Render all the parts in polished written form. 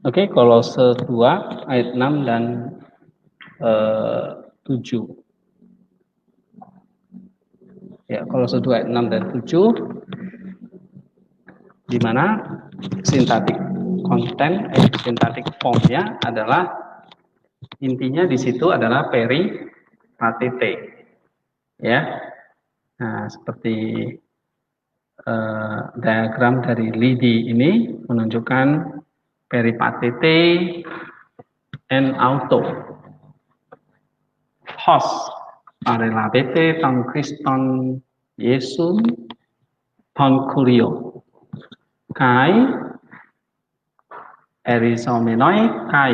Oke, Kolose 2 ayat 6 dan 7. Ya, Kolose 2 ayat 6 dan 7, di mana sintaktik konten, sintaktik formnya adalah, intinya di situ adalah peripatete. Ya, nah seperti diagram dari Lidi ini menunjukkan peripatete en auto. Hos parelabete ton Kriston Yesun ton kurio. Kai erisomenoi kai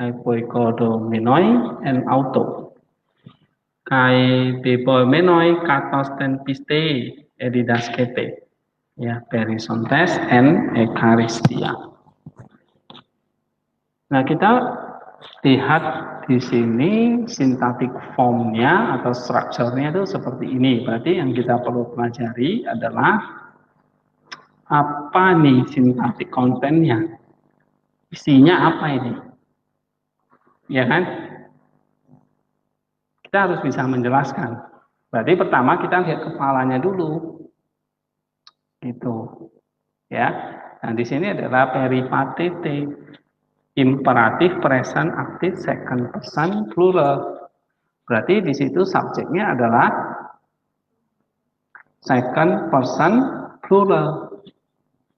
epoikodomenoi en auto. Kai bepomenoi katos ten piste edidaskete. Ya, perisontes en ekaristia. Nah, kita lihat di sini sintaktik formnya atau strukturnya itu seperti ini. Berarti yang kita perlu pelajari adalah apa nih sintaktik kontennya, isinya apa ini, ya kan? Kita harus bisa menjelaskan. Berarti pertama kita lihat kepalanya dulu, gitu, ya. Nah di sini adalah peripatete, imperatif, present, aktif, second person, plural. Berarti di situ subjeknya adalah second person plural.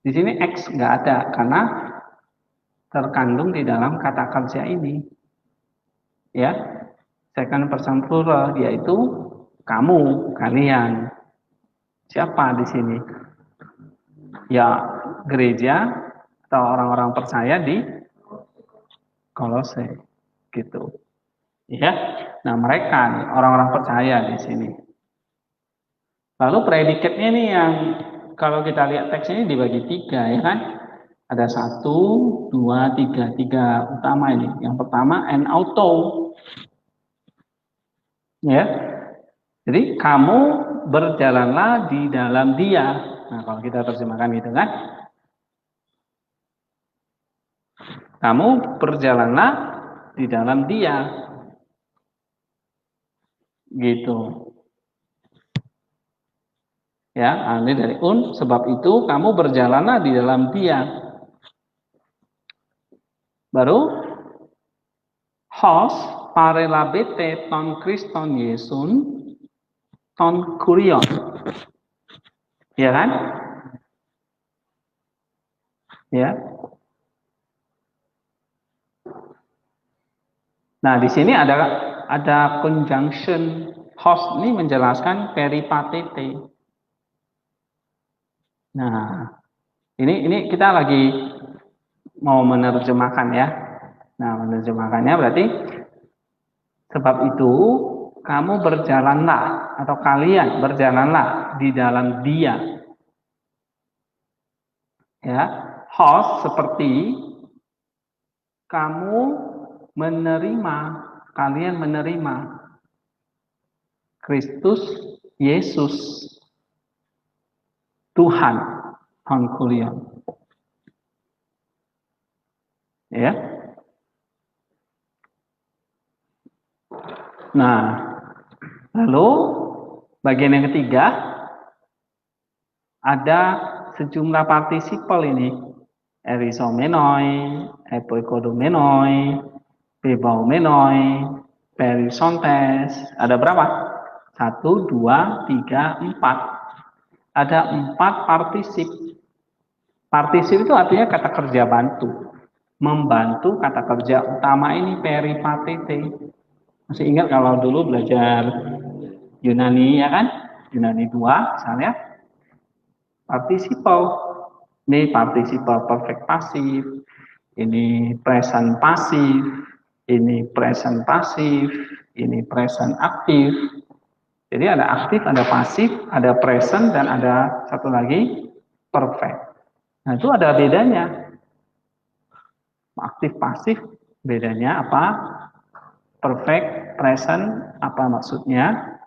Di sini X nggak ada karena terkandung di dalam kata kerja ini. Ya, second person plural yaitu kamu, kalian. Siapa di sini? Ya, gereja atau orang-orang percaya di Kolose, gitu. Ya, nah mereka nih orang-orang percaya di sini. Lalu predikatnya nih yang kalau kita lihat teks ini dibagi 3, ya kan? Ada 1, 2, 3, 3 utama ini. Yang pertama en auto, ya. Jadi kamu berjalanlah di dalam Dia. Nah, kalau kita terjemahkan gitu kan, kamu berjalanlah di dalam Dia, gitu. Ya, ini dari sebab itu kamu berjalanlah di dalam Dia. Baru hos parelabete ton Kriston Yesun ton kurion. Ya kan? Ya. Nah, di sini ada conjunction hos ini menjelaskan peripatete. Nah, ini kita lagi mau menerjemahkan ya. Nah, menerjemahkannya berarti sebab itu kamu berjalanlah atau kalian berjalanlah di dalam Dia. Ya, hos seperti kamu menerima, kalian menerima Kristus Yesus Tuhan Hongkulion. Ya. Nah, lalu bagian yang ketiga ada sejumlah partisipal ini. Erisomenoi, epoikodomenoi, bebaumenoi, perisontes. Ada berapa? 1, 2, 3, 4. Ada 4 partisip. Partisip itu artinya kata kerja bantu. Membantu kata kerja utama ini peripatete. Masih ingat kalau dulu belajar Yunani ya kan? Yunani 2 misalnya. Participle. Ini participle perfect pasif. Ini present pasif. Ini present pasif. Ini present aktif. Jadi ada aktif, ada pasif, ada present, dan ada satu lagi perfect. Nah itu ada bedanya. Aktif pasif bedanya apa? Perfect, present, apa maksudnya?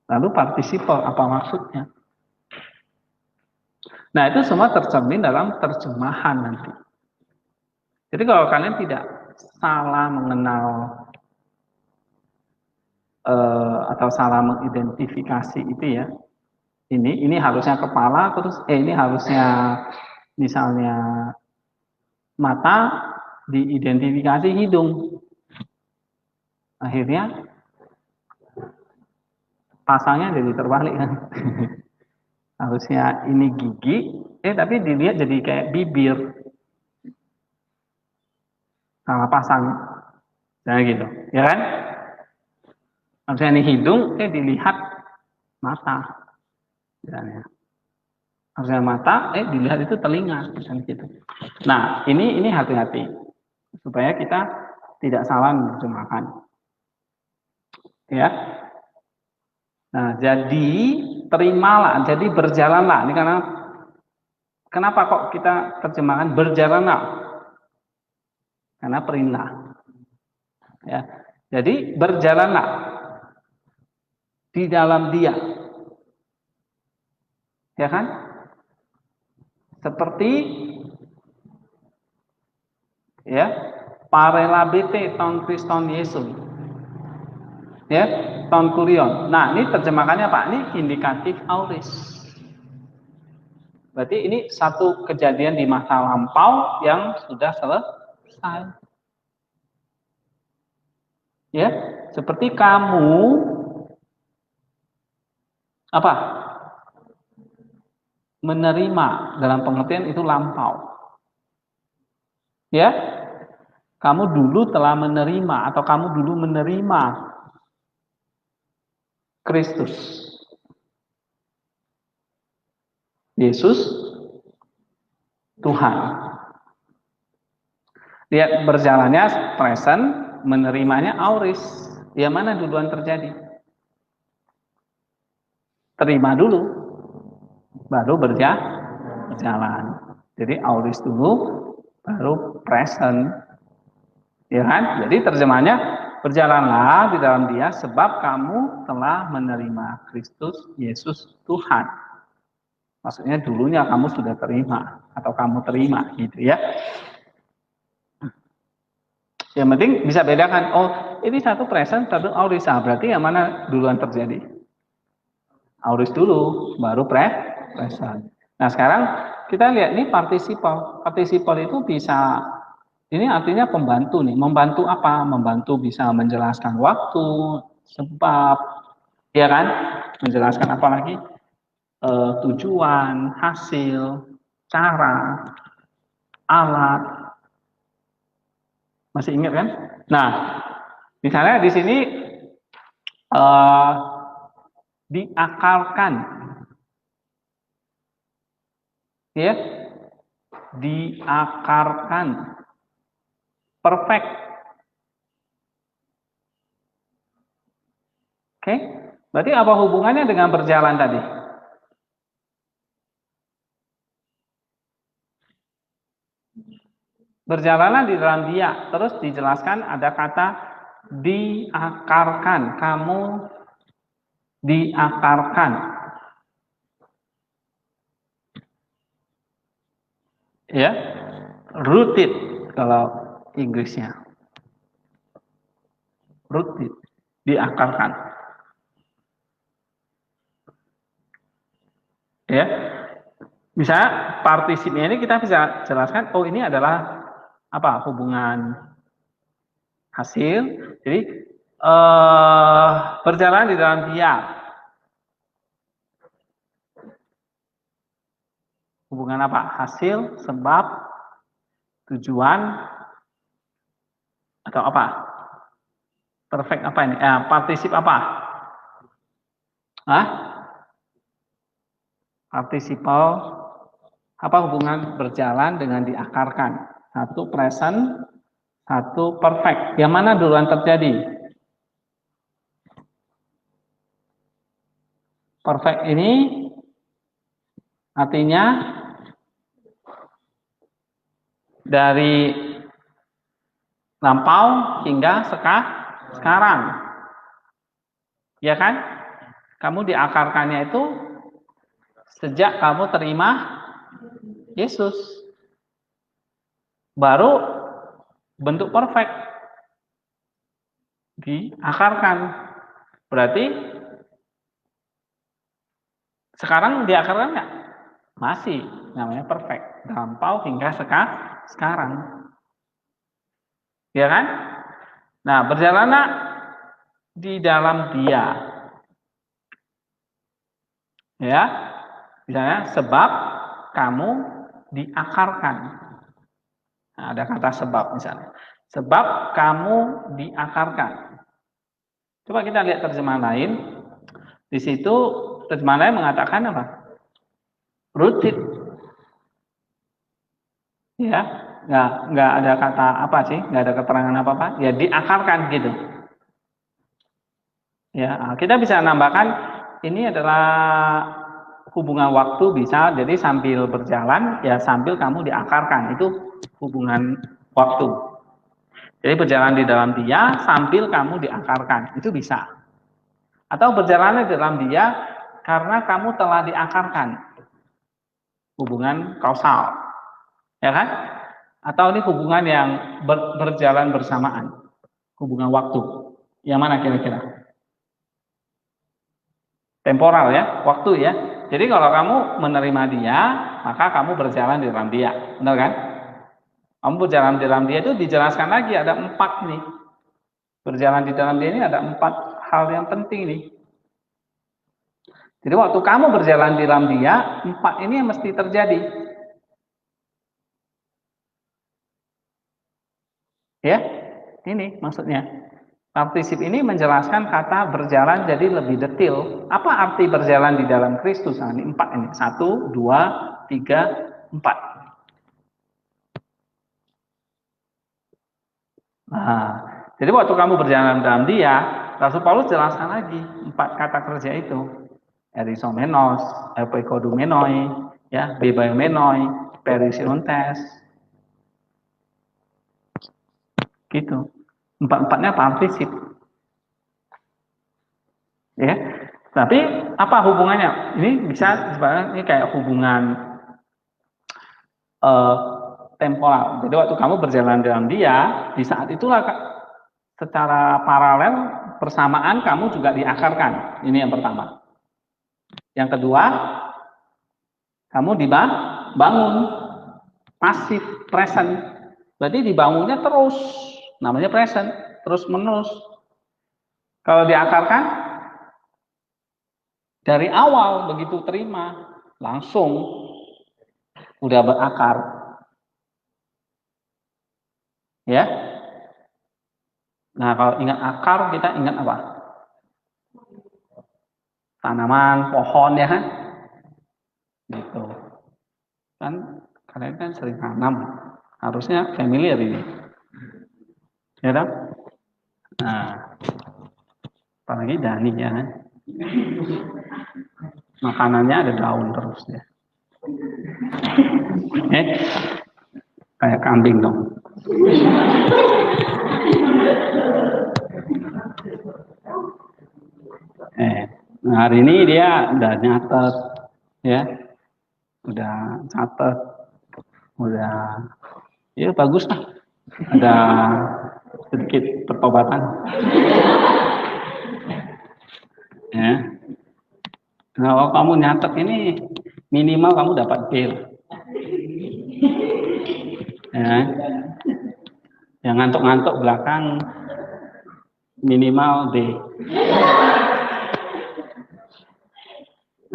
Lalu participle, apa maksudnya? Nah, itu semua tercermin dalam terjemahan nanti. Jadi kalau kalian tidak salah mengenal atau salah mengidentifikasi itu ya, ini harusnya kepala, terus ini harusnya misalnya mata, diidentifikasi hidung. Akhirnya pasangnya jadi terbalik kan. Harusnya ini gigi, tapi dilihat jadi kayak bibir. Salah pasang. Nah gitu, ya kan? Harusnya ini hidung, dilihat mata. Misalnya. Harusnya mata, dilihat itu telinga. Misalnya gitu. Nah, ini hati-hati. Supaya kita tidak salah menerjemahkan. Ya. Nah, jadi terimalah, jadi berjalanlah. Ini karena kenapa kok kita terjemahkan berjalanlah? Karena perintah. Ya. Jadi berjalanlah di dalam Dia. Ya kan? Seperti ya, parelabete ton Kriston Yesus. Ya, ton kurion. Nah, ini terjemahannya Pak, ini indikatif auris. Berarti ini satu kejadian di masa lampau yang sudah selesai. Ya, seperti kamu apa? Menerima dalam pengertian itu lampau. Ya, kamu dulu telah menerima atau kamu dulu menerima Kristus. Yesus Tuhan. Lihat berjalannya present, menerimanya auris. Yang mana duluan terjadi? Terima dulu, baru berjalan. Jadi auris dulu, baru present. Ya kan? Jadi terjemahnya berjalanlah di dalam Dia sebab kamu telah menerima Kristus Yesus Tuhan. Maksudnya dulunya kamu sudah terima atau kamu terima gitu ya. Yang penting bisa bedakan, oh ini satu present, satu auris. Berarti yang mana duluan terjadi? Auris dulu, baru present. Nah sekarang kita lihat nih participle. Participle itu bisa, ini artinya pembantu nih. Membantu apa? Membantu bisa menjelaskan waktu, sebab, ya kan? Menjelaskan apa lagi? Tujuan, hasil, cara, alat. Masih ingat kan? Nah, misalnya di sini diakalkan, ya, diakarkan, perfect. Oke, berarti apa hubungannya dengan berjalan tadi? Berjalanlah di dalam Dia, terus dijelaskan ada kata diakarkan, kamu diakarkan. Ya, rooted kalau Inggrisnya. Rooted, diakarkan. Ya. Misalnya partisipnya ini kita bisa jelaskan, oh ini adalah apa? Hubungan hasil. Jadi berjalan di dalam Dia. Hubungan apa? Hasil, sebab, tujuan, atau apa? Perfect apa ini? Partisip apa? Participle. Apa hubungan berjalan dengan diakarkan? Satu present, satu perfect. Yang mana duluan terjadi? Perfect ini artinya dari lampau hingga sekarang. Ya kan? Kamu diakarkannya itu sejak kamu terima Yesus. Baru bentuk perfect, diakarkan. Berarti sekarang diakarkan nggak? Masih, namanya perfect, lampau hingga sekarang, ya kan? Nah, berjalanlah di dalam Dia, ya, misalnya sebab kamu diakarkan. Nah, ada kata sebab misalnya, sebab kamu diakarkan. Coba kita lihat terjemahan lain. Di situ terjemahan lain mengatakan apa? Rooted, ya, nggak ada kata apa sih, nggak ada keterangan apa ya, diakarkan gitu. Ya, kita bisa nambahkan ini adalah hubungan waktu bisa, jadi sambil berjalan ya sambil kamu diakarkan, itu hubungan waktu. Jadi berjalan di dalam Dia sambil kamu diakarkan, itu bisa. Atau berjalan di dalam Dia karena kamu telah diakarkan, hubungan kausal, ya kan? Atau ini hubungan yang berjalan bersamaan, hubungan waktu. Yang mana kira-kira? Temporal ya, waktu ya. Jadi kalau kamu menerima Dia, maka kamu berjalan di dalam Dia, benar kan? Kamu berjalan di dalam Dia itu dijelaskan lagi, ada 4 nih. Berjalan di dalam Dia ini ada 4 hal yang penting nih. Jadi waktu kamu berjalan di dalam Dia, 4 ini yang mesti terjadi. Ya, ini maksudnya. Partisip ini menjelaskan kata berjalan jadi lebih detail. Apa arti berjalan di dalam Kristus? Nah, ini 4 ini. 1, 2, 3, 4. Nah, jadi waktu kamu berjalan dalam Dia, Rasul Paulus jelaskan lagi 4 kata kerja itu. Erisomenos, epekodumenoi, ya, bebaemenoi, perisiontes. Gitu. 4-4-nya partisip. Ya. Tapi apa hubungannya? Ini bisa ini kayak hubungan temporal. Jadi waktu kamu berjalan dalam Dia, di saat itulah secara paralel persamaan kamu juga diakarkan. Ini yang pertama. Yang kedua, kamu dibangun pasif, present. Berarti dibangunnya terus, namanya present, terus menerus. Kalau diakarkan dari awal begitu terima, langsung udah berakar. Ya. Nah, kalau ingat akar, kita ingat apa? Tanaman, pohon ya kan? Gitu. Kan kalian kan sering tanam. Harusnya familiar ini. Ya kan? Nah, apalagi Dani ya kan? Makanannya ada daun terus ya. Kayak kambing dong. Nah hari ini dia udah nyatet, ya, udah catet, udah, ya bagus lah, ada sedikit pertobatan, ya. Nah, kalau kamu nyatet ini minimal kamu dapat B, ya. Yang ngantuk-ngantuk belakang minimal D.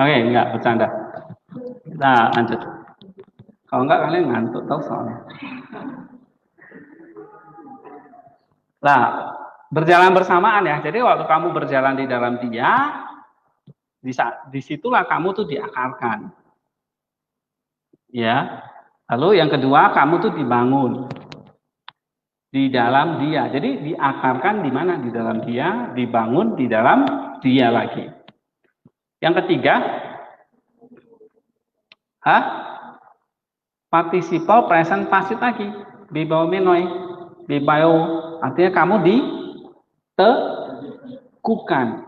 Oke, enggak bercanda. Kita lanjut. Kalau enggak kalian ngantuk tahu soalnya. Nah, berjalan bersamaan ya. Jadi waktu kamu berjalan di dalam Dia, disitulah kamu tuh diakarkan. Ya. Lalu yang kedua, kamu tuh dibangun di dalam Dia. Jadi diakarkan di mana? Di dalam Dia, dibangun di dalam Dia lagi. Yang ketiga, participle present passive lagi. Bibaomenoi, bibao, artinya kamu diteguhkan.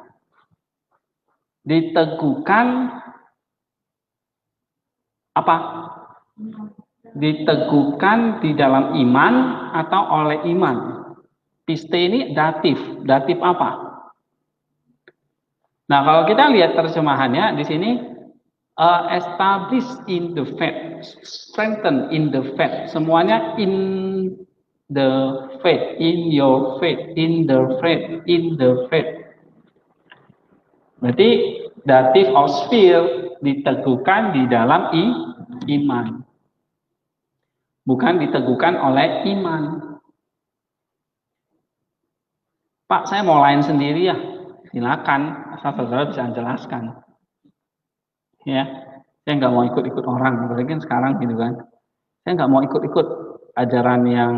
Diteguhkan apa? diteguhkan di dalam iman atau oleh iman. Piste ini datif. Datif apa? Nah, kalau kita lihat terjemahannya di sini establish in the faith, strengthen in the faith. Semuanya in the faith, in your faith, in the faith, in the faith. Berarti datif of sphere diteguhkan di dalam iman. Bukan diteguhkan oleh iman. Pak, saya mau lain sendiri ya. Silakan, asal saudara bisa jelaskan. Ya, saya nggak mau ikut-ikut orang. Apalagi kan sekarang gitu kan. Saya nggak mau ikut-ikut ajaran yang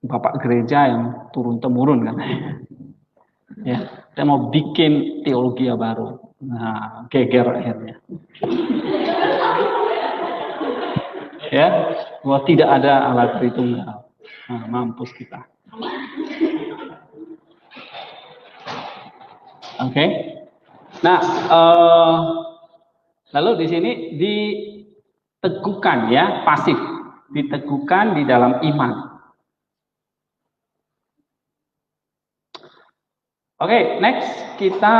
bapak gereja yang turun-temurun kan. Ya, saya mau bikin teologi yang baru. Nah, geger akhirnya. Ya, bahwa tidak ada alat Tritunggal. Nah, mampus kita. Oke. Nah, lalu di sini diteguhkan ya, pasif, diteguhkan di dalam iman. Oke, next kita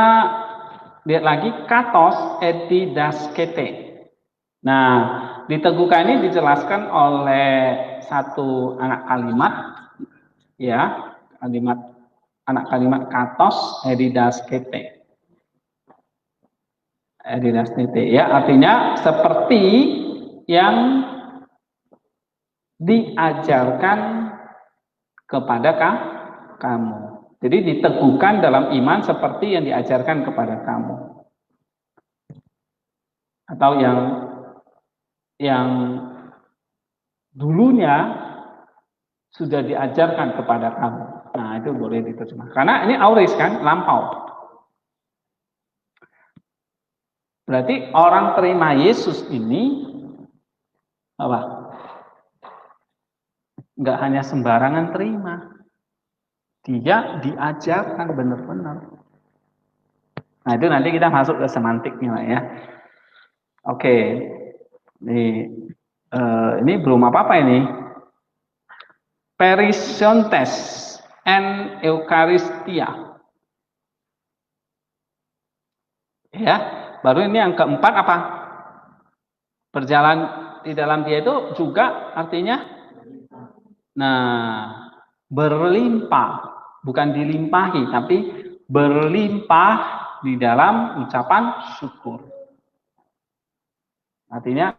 lihat lagi katos etidaskete. Nah, diteguhkan ini dijelaskan oleh satu anak kalimat, ya, anak kalimat katos etidaskete. Etidaskete, ya, artinya seperti yang diajarkan kepada kamu. Jadi diteguhkan dalam iman seperti yang diajarkan kepada kamu. Atau yang dulunya sudah diajarkan kepada kamu. Nah, itu boleh diterjemahkan. Karena ini auris kan, lampau. Berarti orang terima Yesus ini apa? Enggak hanya sembarangan terima. Dia diajarkan benar-benar. Nah, itu nanti kita masuk ke semantiknya lah ya. Oke. Ini belum apa-apa ini. Perisontes and Eucharistia. Ya, baru ini yang keempat apa? Berjalan di dalam dia itu juga artinya berlimpah, bukan dilimpahi, tapi berlimpah di dalam ucapan syukur. Artinya,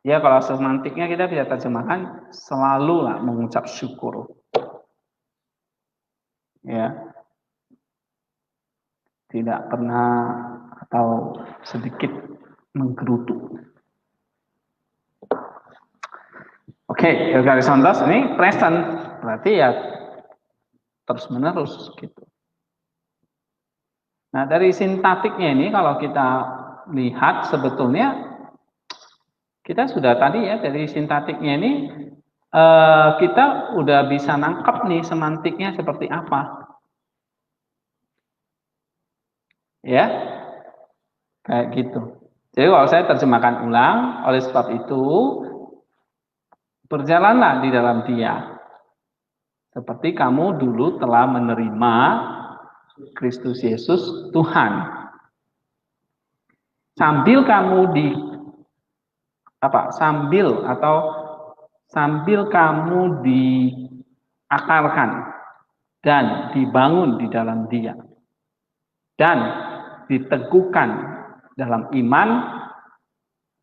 ya kalau semantiknya kita bisa terjemahkan selalu lah mengucap syukur. Ya, tidak pernah atau sedikit menggerutu. Oke, Eucharistos ini present, berarti ya terus menerus gitu. Nah, dari sintaktiknya ini kalau kita lihat sebetulnya kita sudah tadi ya dari sintaktiknya ini kita udah bisa nangkep nih semantiknya seperti apa. Ya, kayak gitu. Jadi kalau saya terjemahkan ulang, oleh sebab itu berjalanlah di dalam dia. Seperti kamu dulu telah menerima Kristus Yesus Tuhan. Sambil kamu sambil kamu diakarkan dan dibangun di dalam dia. Dan diteguhkan dalam iman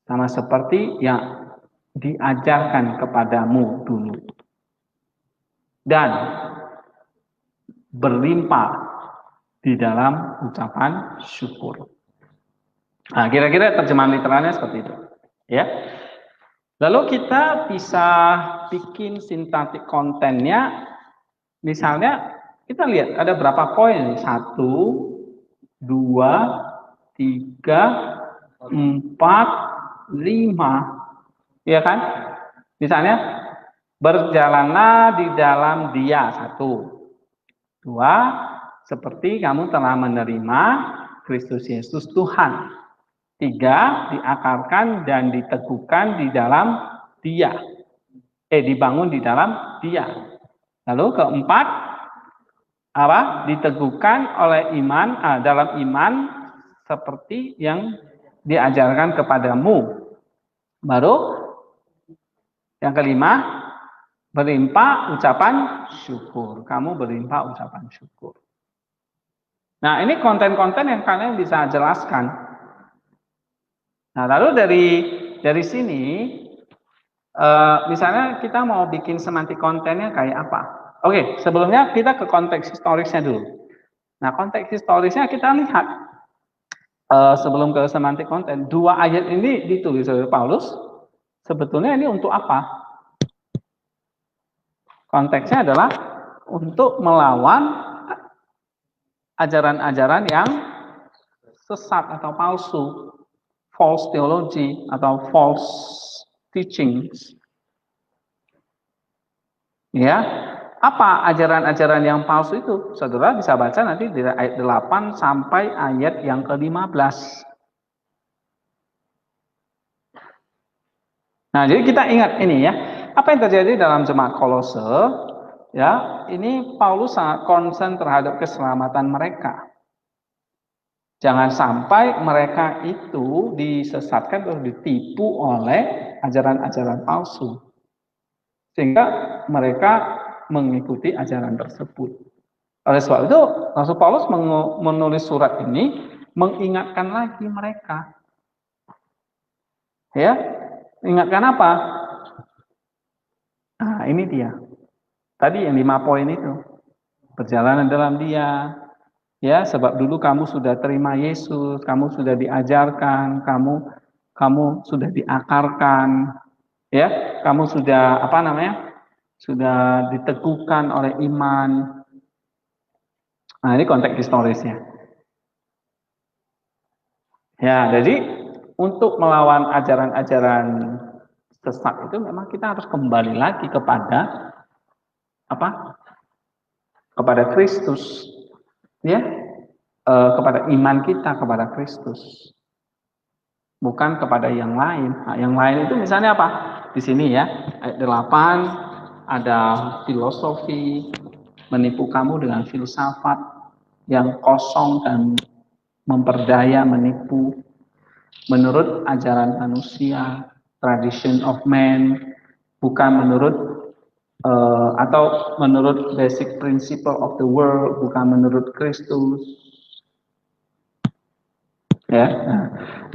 sama seperti yang diajarkan kepadamu dulu dan berlimpah di dalam ucapan syukur. Nah, kira-kira terjemahan literalnya seperti itu, ya. Lalu kita bisa bikin sintaktik kontennya, misalnya kita lihat ada berapa poin? 1, 2, 3, 4, 5, ya kan? Misalnya berjalanlah di dalam dia 1, 2, seperti kamu telah menerima Kristus Yesus Tuhan. 3, diakarkan dan diteguhkan di dalam Dia. Dibangun di dalam Dia. Lalu keempat, apa? Diteguhkan oleh iman, dalam iman seperti yang diajarkan kepadamu. Baru yang kelima, berlimpah ucapan syukur. Kamu berlimpah ucapan syukur. Nah, ini konten-konten yang kalian bisa jelaskan. Nah, lalu dari sini, misalnya kita mau bikin semantik kontennya kayak apa? Oke, sebelumnya kita ke konteks historisnya dulu. Nah, konteks historisnya kita lihat sebelum ke semantik konten, 2 ayat ini ditulis oleh Paulus. Sebetulnya ini untuk apa? Konteksnya adalah untuk melawan ajaran-ajaran yang sesat atau palsu, false theology atau false teachings. Ya, apa ajaran-ajaran yang palsu itu? Saudara bisa baca nanti dari ayat 8 sampai ayat yang ke-15. Nah, jadi kita ingat ini ya, apa yang terjadi dalam jemaat Kolose, ya, ini Paulus sangat concern terhadap keselamatan mereka. Jangan sampai mereka itu disesatkan atau ditipu oleh ajaran-ajaran palsu. Sehingga mereka mengikuti ajaran tersebut. Oleh sebab itu, Rasul Paulus menulis surat ini mengingatkan lagi mereka. Ya, ingatkan apa? Nah, ini dia. Tadi yang 5 poin itu. Perjalanan dalam Dia. Ya, sebab dulu kamu sudah terima Yesus, kamu sudah diajarkan, kamu sudah diakarkan, ya, kamu sudah sudah diteguhkan oleh iman. Nah, ini konteks historisnya. Ya, jadi untuk melawan ajaran-ajaran sesat itu memang kita harus kembali lagi kepada apa? Kepada Kristus. Ya, kepada iman kita kepada Kristus, bukan kepada yang lain. Nah, yang lain itu misalnya apa? Di sini ya, ayat 8 ada filosofi, menipu kamu dengan filsafat yang kosong dan memperdaya, menipu menurut ajaran manusia, tradition of man, bukan menurut atau menurut basic principle of the world, bukan menurut Kristus. Ya,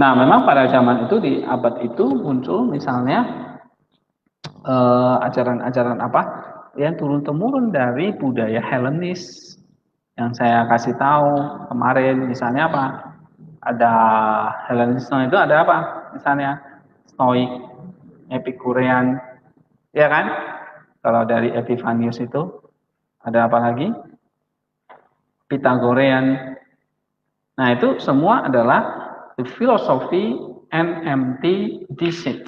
nah memang pada zaman itu di abad itu muncul misalnya ajaran-ajaran apa yang turun temurun dari budaya Helenis yang saya kasih tahu kemarin. Misalnya apa? Ada Helenisme itu ada apa? Misalnya Stoik, Epikurean, ya kan? Kalau dari Epiphanius itu ada apa lagi? Pythagorean. Nah, itu semua adalah the philosophy and empty deceit.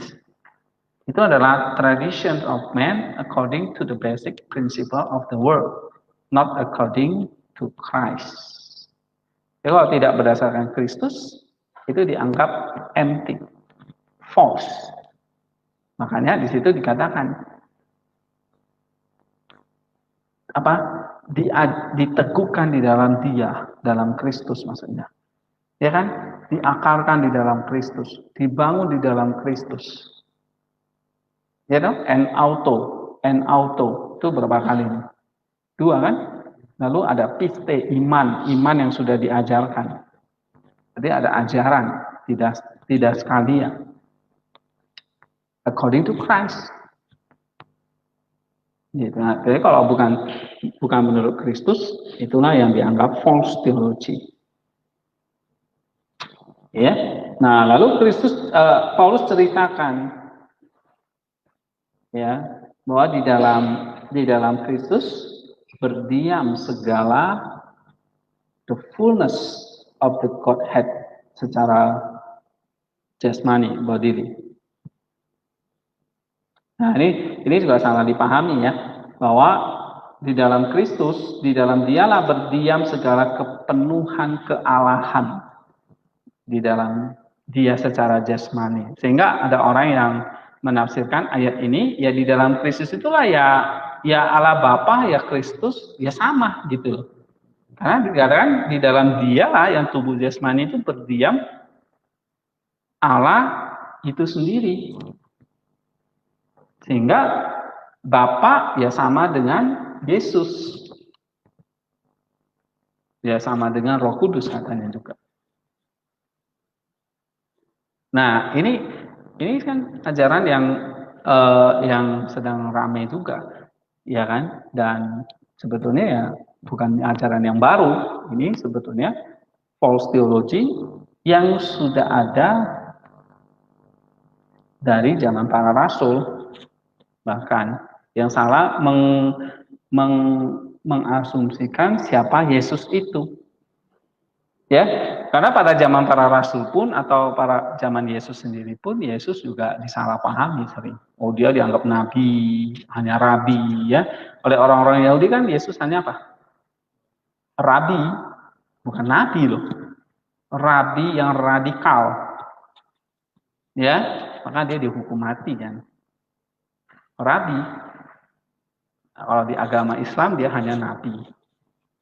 Itu adalah tradition of man according to the basic principle of the world, not according to Christ. Jadi kalau tidak berdasarkan Kristus, itu dianggap empty, false. Makanya di situ dikatakan apa? Diteguhkan di dalam Dia, dalam Kristus maksudnya. Ya kan? Diakarkan di dalam Kristus, dibangun di dalam Kristus. Ya dong? En auto itu berapa kali? 2 kan? Lalu ada piste, iman yang sudah diajarkan. Jadi ada ajaran, tidak sekalian. According to Christ. Gitu. Nah, jadi kalau bukan menurut Kristus, itulah yang dianggap false theology. Ya. Nah, lalu Paulus ceritakan ya bahwa di dalam Kristus berdiam segala the fullness of the Godhead secara jasmani, bodily. Nah, ini juga sangat dipahami ya, bahwa di dalam Kristus, di dalam Dialah berdiam segala kepenuhan kealahan di dalam Dia secara jasmani. Sehingga ada orang yang menafsirkan ayat ini, ya di dalam Kristus itulah ya Allah Bapa, ya Kristus, ya sama gitu. Karena dikatakan di dalam Dia yang tubuh jasmani itu berdiam Allah itu sendiri. Sehingga Bapa ya sama dengan Yesus. Ya sama dengan Roh Kudus katanya juga. Nah, ini kan ajaran yang sedang ramai juga, ya kan? Dan sebetulnya ya bukan ajaran yang baru. Ini sebetulnya false theology yang sudah ada dari zaman para rasul, bahkan yang salah mengasumsikan siapa Yesus itu. Ya, karena pada zaman para rasul pun atau para zaman Yesus sendiri pun Yesus juga disalahpahami sering. Oh, dia dianggap nabi, hanya rabi ya. Oleh orang-orang Yahudi kan Yesus hanya apa? Rabi, bukan nabi loh. Rabi yang radikal. Ya, maka dia dihukum mati kan. Rabi. Kalau di agama Islam dia hanya nabi.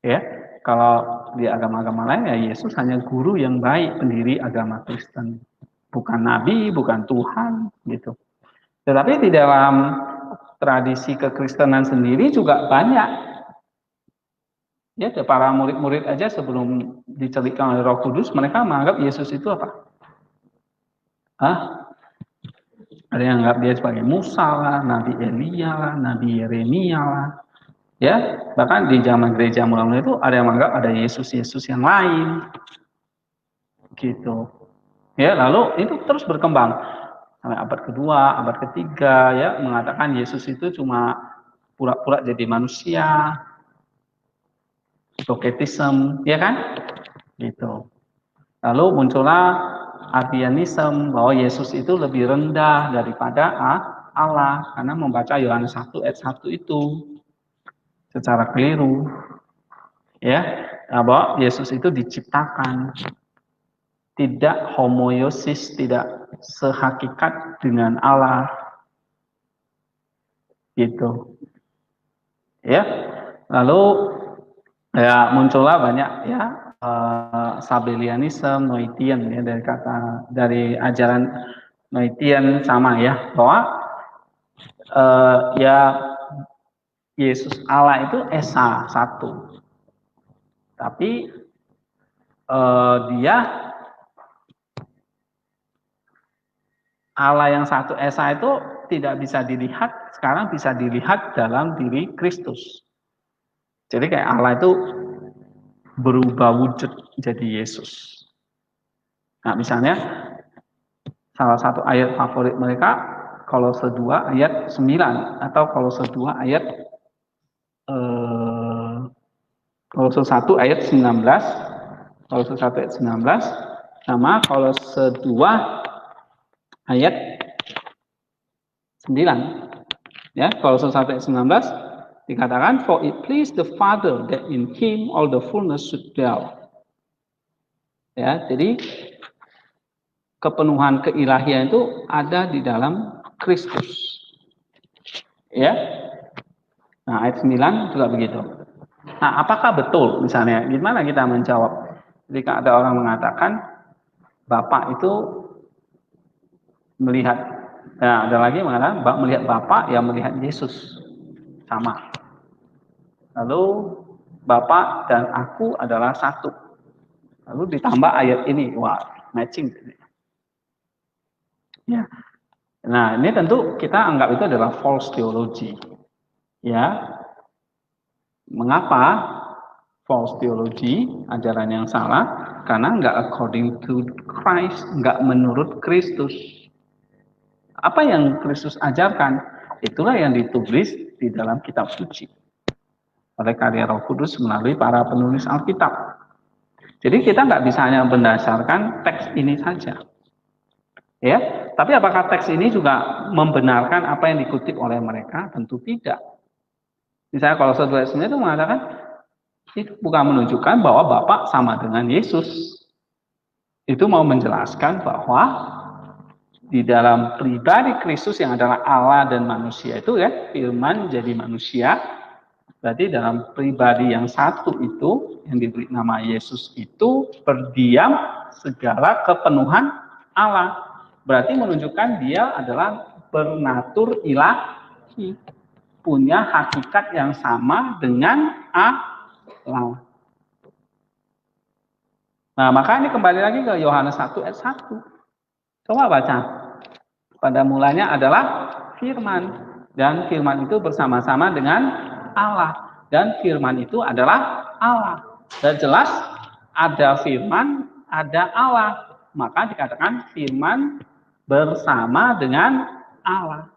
Ya. Kalau di agama-agama lain ya Yesus hanya guru yang baik, pendiri agama Kristen. Bukan nabi, bukan Tuhan gitu. Tetapi di dalam tradisi kekristenan sendiri juga banyak. Ya, para murid-murid aja sebelum dicelikkan oleh Roh Kudus, mereka menganggap Yesus itu apa? Ada yang menganggap dia sebagai Musa lah, Nabi Elia lah, Nabi Yeremia lah. Ya, bahkan di zaman gereja mulai itu ada yang menganggap ada Yesus yang lain, gitu. Ya, lalu itu terus berkembang sampai abad kedua, abad ketiga, ya mengatakan Yesus itu cuma pura-pura jadi manusia, doketisme, ya kan? Gitu. Lalu muncullah Arianisme bahwa Yesus itu lebih rendah daripada Allah karena membaca Yohanes 1 ayat 1 itu secara keliru, ya, bahwa Yesus itu diciptakan, tidak homoiosis, tidak sehakikat dengan Allah, gitu, ya. Lalu ya muncullah banyak ya Sabellianisme, Noetian ya dari ajaran Noetian sama ya bahwa ya Yesus Allah itu Esa satu, tapi dia Allah yang satu Esa itu tidak bisa dilihat, sekarang bisa dilihat dalam diri Kristus. Jadi kayak Allah itu berubah wujud jadi Yesus. Nah, misalnya salah satu ayat favorit mereka Kolose 2 ayat 9 atau Kolose 2 ayat Kolose 1 ayat 19, Kolose 1 ayat 19 sama Kolose 2 ayat 9. Ya, Kolose 1 ayat 19 dikatakan for it pleased the Father that in him all the fullness should dwell. Ya, jadi kepenuhan keilahian itu ada di dalam Kristus. Ya. Nah, ayat 9 juga begitu. Nah, apakah betul misalnya? Gimana kita menjawab ketika ada orang mengatakan Bapak itu melihat, ada lagi mengatakan melihat Bapak ya melihat Yesus sama. Lalu Bapak dan aku adalah satu. Lalu ditambah ayat ini, wah matching. Ya. Nah, ini tentu kita anggap itu adalah false theology. Ya. Mengapa false theology, ajaran yang salah? Karena enggak according to Christ, enggak menurut Kristus. Apa yang Kristus ajarkan, itulah yang ditulis di dalam kitab suci oleh karya Roh Kudus melalui para penulis Alkitab. Jadi kita nggak bisa hanya berdasarkan teks ini saja. Ya, tapi apakah teks ini juga membenarkan apa yang dikutip oleh mereka? Tentu tidak. Misalnya kalau 1 ayat 9 itu mengatakan itu bukan menunjukkan bahwa Bapa sama dengan Yesus. Itu mau menjelaskan bahwa di dalam pribadi Kristus yang adalah Allah dan manusia itu ya, firman jadi manusia. Berarti dalam pribadi yang satu itu, yang diberi nama Yesus itu, berdiam segala kepenuhan Allah. Berarti menunjukkan dia adalah bernatur ilahi. Punya hakikat yang sama dengan Allah. Nah, maka ini kembali lagi ke Yohanes 1 ayat 1. Coba baca. Pada mulanya adalah firman. Dan firman itu bersama-sama dengan Allah. Dan firman itu adalah Allah. Dan jelas ada firman, ada Allah. Maka dikatakan firman bersama dengan Allah.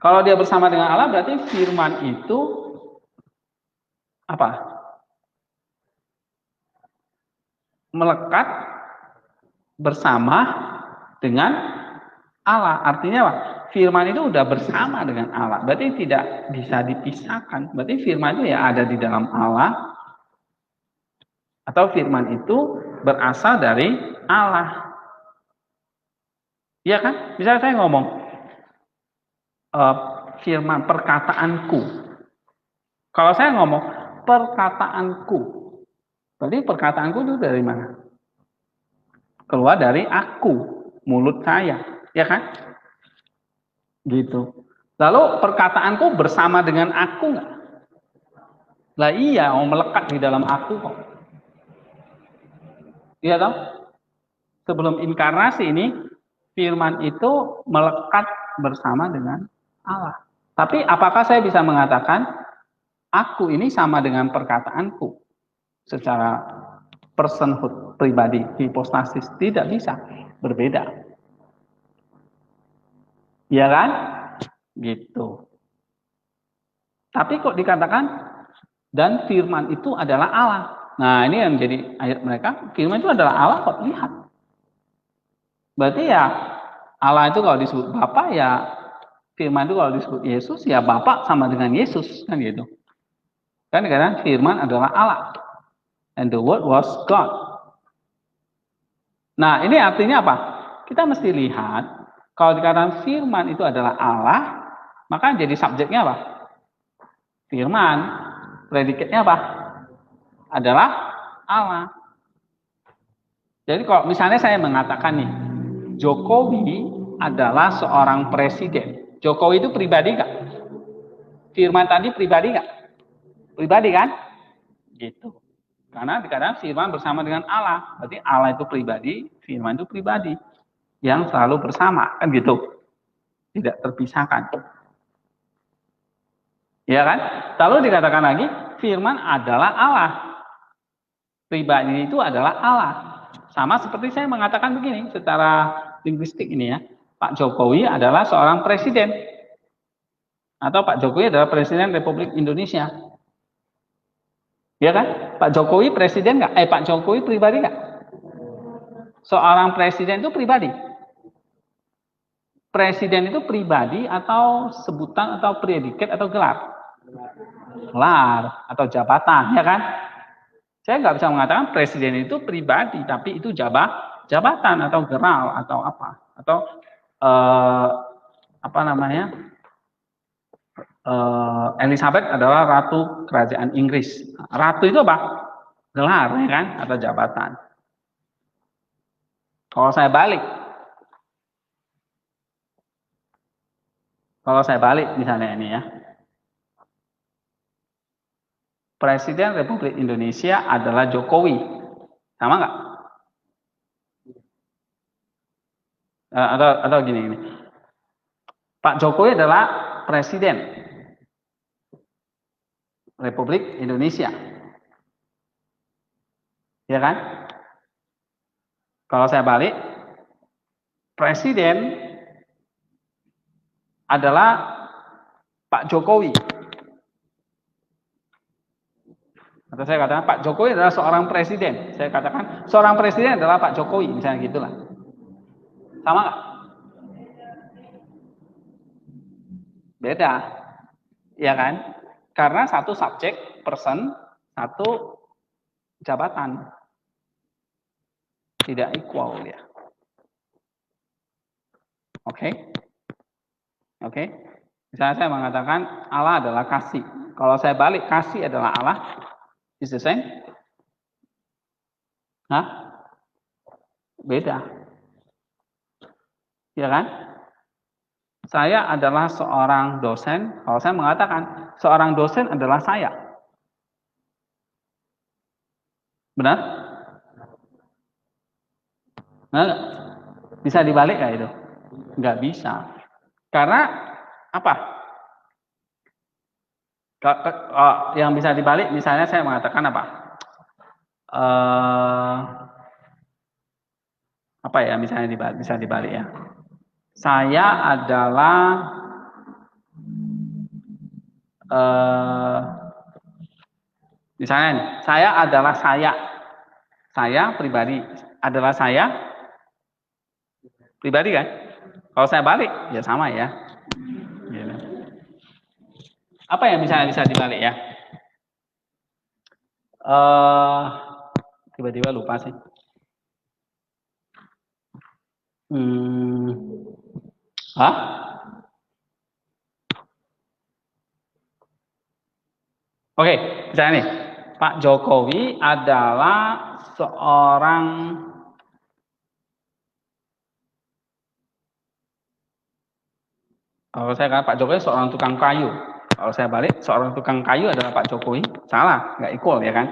Kalau dia bersama dengan Allah berarti firman itu apa? Melekat bersama dengan Allah. Artinya apa? Firman itu udah bersama dengan Allah. Berarti tidak bisa dipisahkan. Berarti firman itu ya ada di dalam Allah. Atau firman itu berasal dari Allah. Iya kan? Misalnya saya ngomong firman perkataanku. Kalau saya ngomong perkataanku, berarti perkataanku itu dari mana? Keluar dari aku, mulut saya, ya kan? Gitu. Lalu perkataanku bersama dengan aku nggak? Lah iya, mau melekat di dalam aku kok. Iya toh? Sebelum inkarnasi ini, firman itu melekat bersama dengan Allah. Tapi apakah saya bisa mengatakan aku ini sama dengan perkataanku secara personhood pribadi, hipostasis? Tidak bisa, berbeda. Ya kan? Gitu. Tapi kok dikatakan dan firman itu adalah Allah. Nah, ini yang jadi ayat mereka, firman itu adalah Allah kok, lihat. Berarti ya Allah itu kalau disebut Bapa ya firman itu kalau disebut Yesus ya Bapa sama dengan Yesus kan gitu. Kan kadang firman adalah Allah. And the word was God. Nah, ini artinya apa? Kita mesti lihat kalau dikatakan firman itu adalah Allah, maka jadi subjeknya apa? Firman. Predikatnya apa? Adalah Allah. Jadi kalau misalnya saya mengatakan nih, Jokowi adalah seorang presiden. Jokowi itu pribadi nggak? Firman tadi pribadi nggak? Pribadi kan? Gitu. Karena dikatakan firman bersama dengan Allah. Berarti Allah itu pribadi, firman itu pribadi. Yang selalu bersama. Kan gitu. Tidak terpisahkan. Ya kan? Lalu dikatakan lagi, firman adalah Allah. Pribadi itu adalah Allah. Sama seperti saya mengatakan begini, secara linguistik ini ya. Pak Jokowi adalah seorang presiden. Atau Pak Jokowi adalah Presiden Republik Indonesia. Ya kan? Pak Jokowi presiden nggak? Pak Jokowi pribadi nggak? Seorang presiden itu pribadi. Presiden itu pribadi atau sebutan atau predikat atau gelar? Gelar atau jabatan, ya kan? Saya nggak bisa mengatakan presiden itu pribadi, tapi itu jabatan atau gelar atau apa? Atau apa namanya? Elizabeth adalah ratu kerajaan Inggris. Ratu itu apa? Gelar, ya kan? Atau jabatan. Kalau saya balik misalnya ini ya. Presiden Republik Indonesia adalah Jokowi. Sama nggak? Atau gini. Pak Jokowi adalah Presiden Republik Indonesia. Ya kan? Kalau saya balik, Presiden adalah Pak Jokowi. Atau saya katakan Pak Jokowi adalah seorang presiden. Saya katakan seorang presiden adalah Pak Jokowi, misalnya gitulah. Sama nggak? Beda, ya kan? Karena satu subjek, person, satu jabatan. Tidak equal ya. Oke. Misalnya saya mengatakan Allah adalah kasih. Kalau saya balik kasih adalah Allah, is the same? Hah? Beda. Ya kan? Saya adalah seorang dosen. Kalau saya mengatakan seorang dosen adalah saya. Benar? Nah, bisa dibalik nggak itu? Nggak bisa. Karena apa? Yang bisa dibalik, misalnya saya mengatakan apa? Apa ya misalnya bisa dibalik ya? Saya adalah misalnya nih, saya adalah saya pribadi adalah saya pribadi kan? Kalau saya balik ya sama ya. Gitu. Apa yang misalnya bisa dibalik ya? Tiba-tiba lupa sih. Hah? Oke, misalnya nih, Pak Jokowi adalah seorang kalau saya katakan Pak Jokowi seorang tukang kayu. Kalau saya balik, seorang tukang kayu adalah Pak Jokowi. Salah, nggak equal ya kan?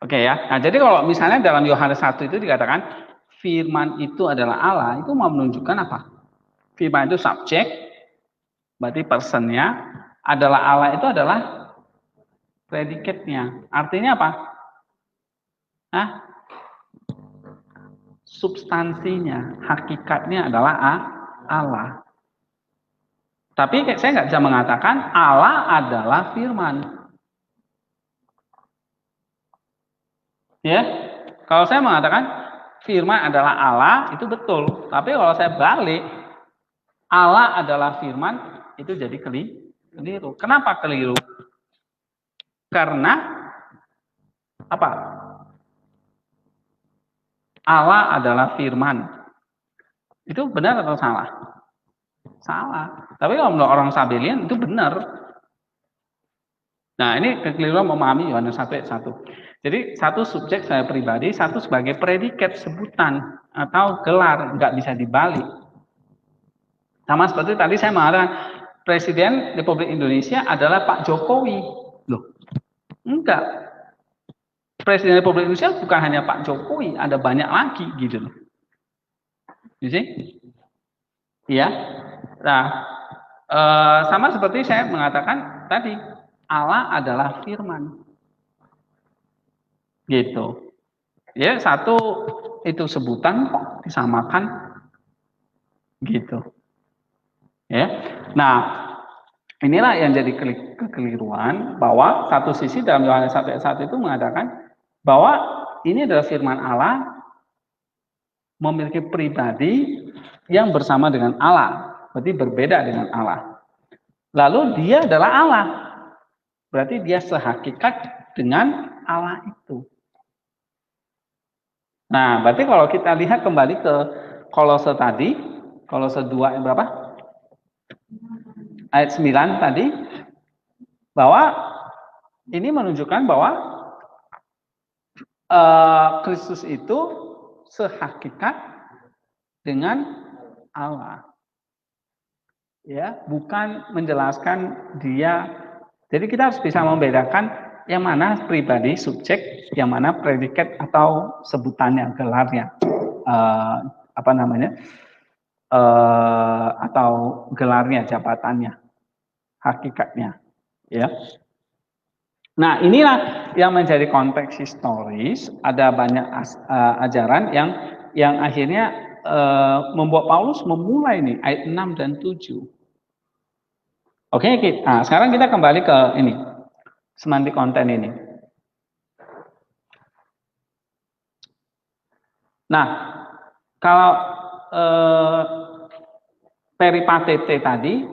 Oke ya. Nah, jadi kalau misalnya dalam Yohanes 1 itu dikatakan firman itu adalah Allah, itu mau menunjukkan apa? Firman itu subjek, berarti personnya adalah Allah itu adalah predikatnya. Artinya apa? Hah? Substansinya, hakikatnya adalah Allah. Tapi saya nggak bisa mengatakan Allah adalah firman. Ya, kalau saya mengatakan firman adalah Allah itu betul. Tapi kalau saya balik Allah adalah firman itu jadi keliru. Kenapa keliru? Karena apa? Allah adalah firman. Itu benar atau salah? Salah. Tapi kalau menurut orang Sabellian itu benar. Nah, ini kekeliruan memahami Yohanes 1 ayat 1. Jadi satu subjek saya pribadi, satu sebagai predikat sebutan atau gelar, nggak bisa dibalik. Sama seperti tadi saya mengatakan Presiden Republik Indonesia adalah Pak Jokowi. Loh, enggak. Presiden Republik Indonesia bukan hanya Pak Jokowi, ada banyak lagi gitu loh. You see? Iya. Nah, sama seperti saya mengatakan tadi, Allah adalah firman. Gitu. Ya, satu itu sebutan kok disamakan gitu. Ya. Nah, inilah yang jadi kekeliruan bahwa satu sisi dalam Yohanes 1 ayat 1 itu mengatakan bahwa ini adalah firman Allah memiliki pribadi yang bersama dengan Allah, berarti berbeda dengan Allah. Lalu dia adalah Allah, berarti dia sehakikat dengan Allah itu. Nah, berarti kalau kita lihat kembali ke Kolose tadi, Kolose 2 ayat berapa? Ayat 9 tadi, bahwa ini menunjukkan bahwa Kristus itu sehakikat dengan Allah. Ya, bukan menjelaskan dia. Jadi kita harus bisa membedakan yang mana pribadi subjek, yang mana predikat atau sebutannya, gelarnya, atau gelarnya, jabatannya, hakikatnya. Ya. Nah, inilah yang menjadi konteks historis. Ada banyak ajaran yang akhirnya membuat Paulus memulai nih ayat 6 dan 7. Oke, nah, sekarang kita kembali ke ini, semantik konten ini. Nah, kalau peripatete tadi,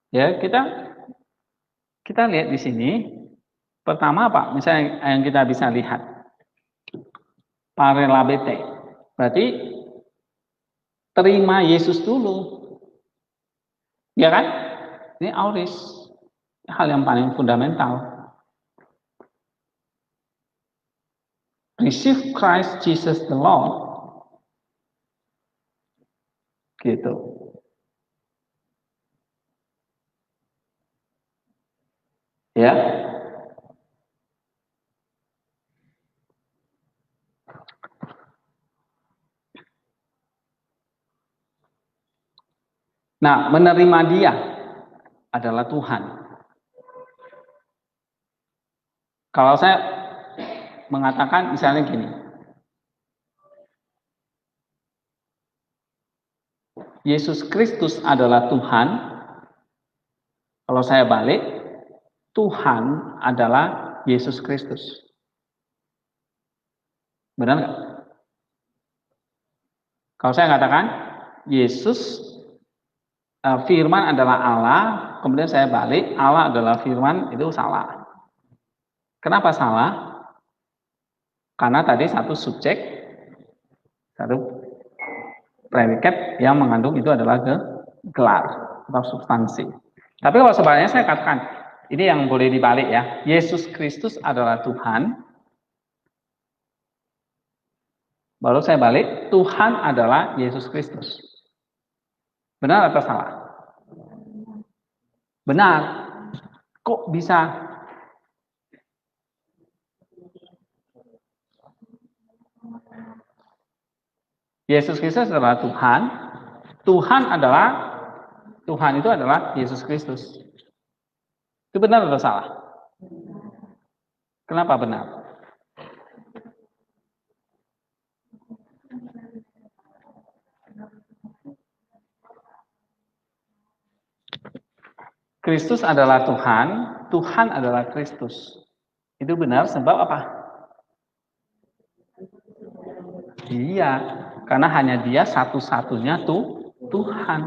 ya kita lihat di sini. Pertama apa? Misalnya yang kita bisa lihat, parelabete, berarti terima Yesus dulu. Ya kan? Ini auris, hal yang paling fundamental. Receive Christ Jesus the Lord. Gitu. Ya. Nah, menerima dia adalah Tuhan. Kalau saya mengatakan misalnya gini, Yesus Kristus adalah Tuhan. Kalau saya balik, Tuhan adalah Yesus Kristus. Benar nggak? Kalau saya katakan Yesus Firman adalah Allah, kemudian saya balik Allah adalah Firman, itu salah. Kenapa salah? Karena tadi satu subjek, satu predikat yang mengandung itu adalah gelar atau substansi. Tapi kalau sebenarnya saya katakan, ini yang boleh dibalik ya. Yesus Kristus adalah Tuhan. Baru saya balik, Tuhan adalah Yesus Kristus. Benar atau salah? Benar. Kok bisa? Yesus Kristus adalah Tuhan. Tuhan itu adalah Yesus Kristus. Itu benar atau salah? Kenapa benar? Kristus adalah Tuhan, Tuhan adalah Kristus. Itu benar sebab apa? Iya, karena hanya dia satu-satunya Tuhan.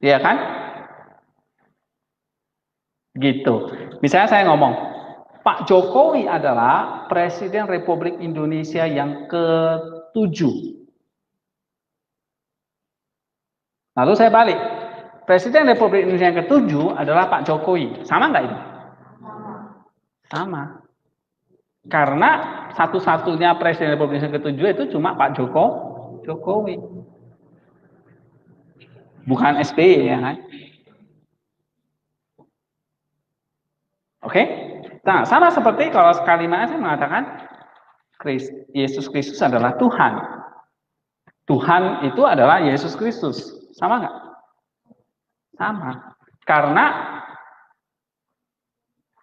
Iya kan? Gitu. Misalnya saya ngomong, Pak Jokowi adalah Presiden Republik Indonesia yang ke-7. Lalu saya balik, Presiden Republik Indonesia yang ke-7 adalah Pak Jokowi. Sama nggak itu? Sama. Karena satu-satunya Presiden Republik Indonesia ke-7 itu cuma Pak Jokowi. Bukan SBY ya kan? Oke? Nah, sama seperti kalau kalimat saya mengatakan Yesus Kristus adalah Tuhan. Tuhan itu adalah Yesus Kristus. Sama nggak? Sama. Karena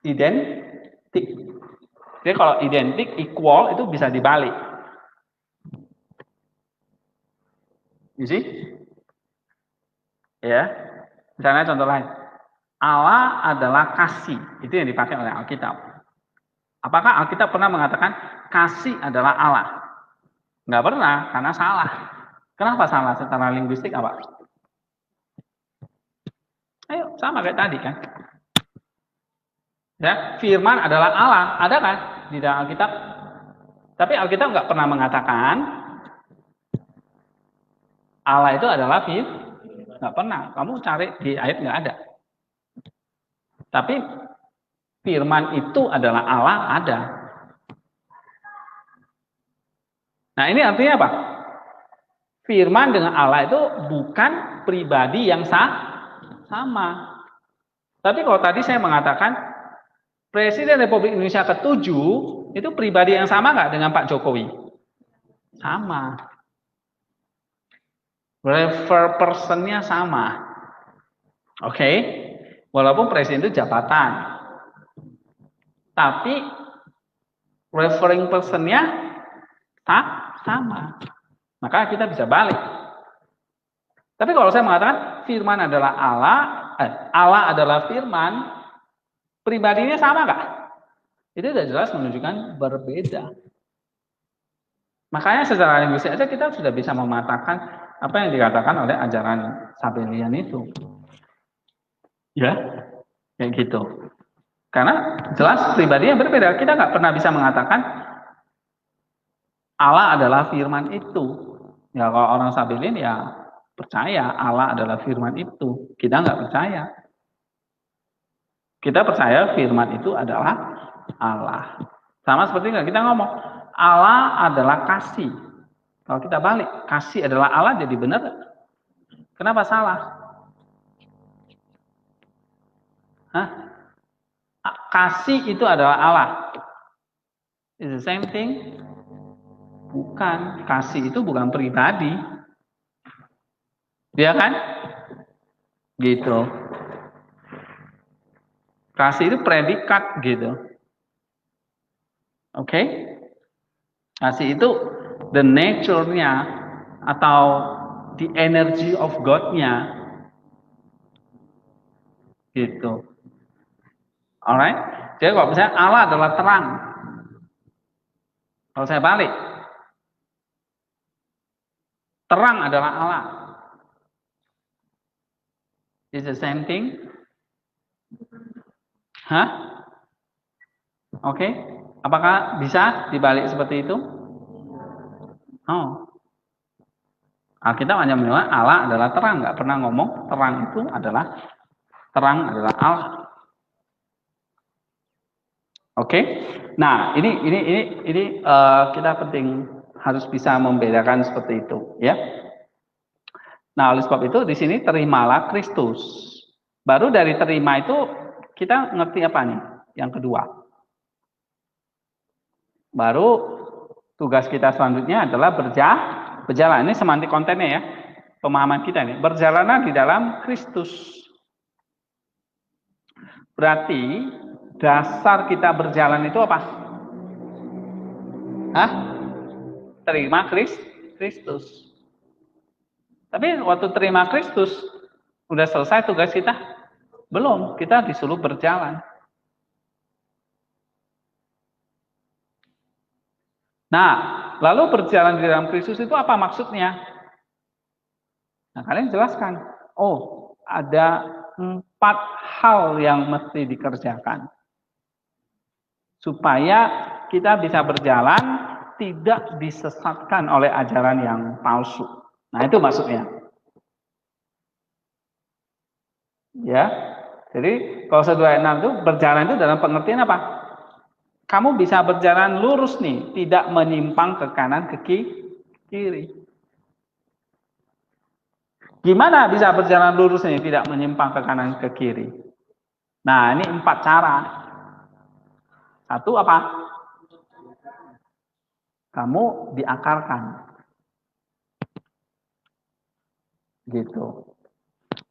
identik. Jadi kalau identik, equal itu bisa dibalik. You see? Ya. Misalnya contoh lain. Allah adalah kasih. Itu yang dipakai oleh Alkitab. Apakah Alkitab pernah mengatakan kasih adalah Allah? Nggak pernah, karena salah. Kenapa salah secara linguistik apa? Ayo, sama kayak tadi kan. Ya, firman adalah Allah, ada kan di dalam Alkitab? Tapi Alkitab nggak pernah mengatakan Allah itu adalah firman. Nggak pernah. Kamu cari di ayat nggak ada. Tapi firman itu adalah Allah, ada. Nah, ini artinya apa? Firman dengan Allah itu bukan pribadi yang sama. Tapi kalau tadi saya mengatakan Presiden Republik Indonesia ke-7 itu pribadi yang sama nggak dengan Pak Jokowi? Sama. Refer personnya sama. Oke? Walaupun presiden itu jabatan. Tapi referring personnya sama. Maka kita bisa balik. Tapi kalau saya mengatakan firman adalah Allah, Allah adalah firman, pribadinya sama nggak? Itu sudah jelas menunjukkan berbeda. Makanya secara linguistik aja kita sudah bisa mematakan apa yang dikatakan oleh ajaran Sabellian itu. Ya, kayak gitu. Karena jelas pribadinya berbeda. Kita nggak pernah bisa mengatakan Allah adalah firman itu. Ya kalau orang Sabellian ya percaya Allah adalah firman itu. Kita nggak percaya. Kita percaya firman itu adalah Allah. Sama seperti kita ngomong, Allah adalah kasih. Kalau kita balik, kasih adalah Allah jadi benar. Kenapa salah? Hah? Kasih itu adalah Allah. Is the same thing? Bukan. Kasih itu bukan pribadi. Iya kan? Gitu. Kasih itu predikat gitu. Oke? Kasih itu the nature-nya atau the energy of God-nya. Gitu. Alright? Jadi kalau misalnya Allah adalah terang. Kalau saya balik, terang adalah Allah. Is the same thing? Hah? Oke? Apakah bisa dibalik seperti itu? Oh. Alkitab hanya bilang Allah adalah terang, nggak pernah ngomong terang adalah Allah. Oke? Nah, ini kita penting harus bisa membedakan seperti itu, ya. Nah, oleh sebab itu di sini terimalah Kristus. Baru dari terima itu kita ngerti apa nih? Yang kedua. Baru tugas kita selanjutnya adalah berjalan. Ini semantik kontennya ya. Pemahaman kita ini. Berjalanlah di dalam Kristus. Berarti dasar kita berjalan itu apa? Hah? Terima Kristus. Tapi waktu terima Kristus, udah selesai tugas kita? Belum, kita disuruh berjalan. Nah, lalu berjalan di dalam Kristus itu apa maksudnya? Nah, kalian jelaskan. Oh, ada 4 hal yang mesti dikerjakan. Supaya kita bisa berjalan tidak disesatkan oleh ajaran yang palsu. Nah, itu maksudnya. Ya. Jadi, kalau 126 itu berjalan itu dalam pengertian apa? Kamu bisa berjalan lurus nih, tidak menyimpang ke kanan ke kiri. Gimana bisa berjalan lurus nih, tidak menyimpang ke kanan ke kiri? Nah, ini 4 cara. Satu apa? Kamu diakarkan. Gitu.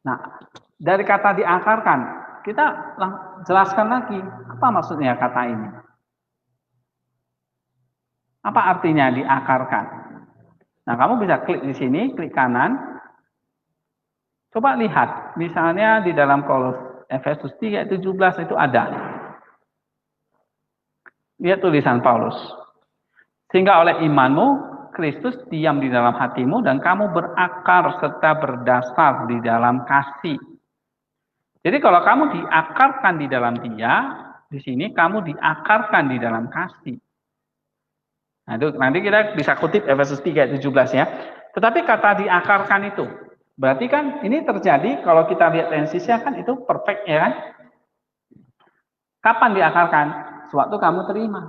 Nah, dari kata diakarkan, kita jelaskan lagi, apa maksudnya kata ini? Apa artinya diakarkan? Nah, kamu bisa klik di sini, klik kanan. Coba lihat, misalnya di dalam Efesus 3:17 itu ada. Lihat tulisan Paulus. Sehingga oleh imanmu, Kristus diam di dalam hatimu dan kamu berakar serta berdasar di dalam kasih. Jadi kalau kamu diakarkan di dalam Dia, di sini kamu diakarkan di dalam kasih. Nah, itu nanti kita bisa kutip Efesus 3:17 ya. Tetapi kata diakarkan itu, berarti kan ini terjadi kalau kita lihat tensisnya kan itu perfect ya kan? Kapan diakarkan? Sewaktu kamu terima.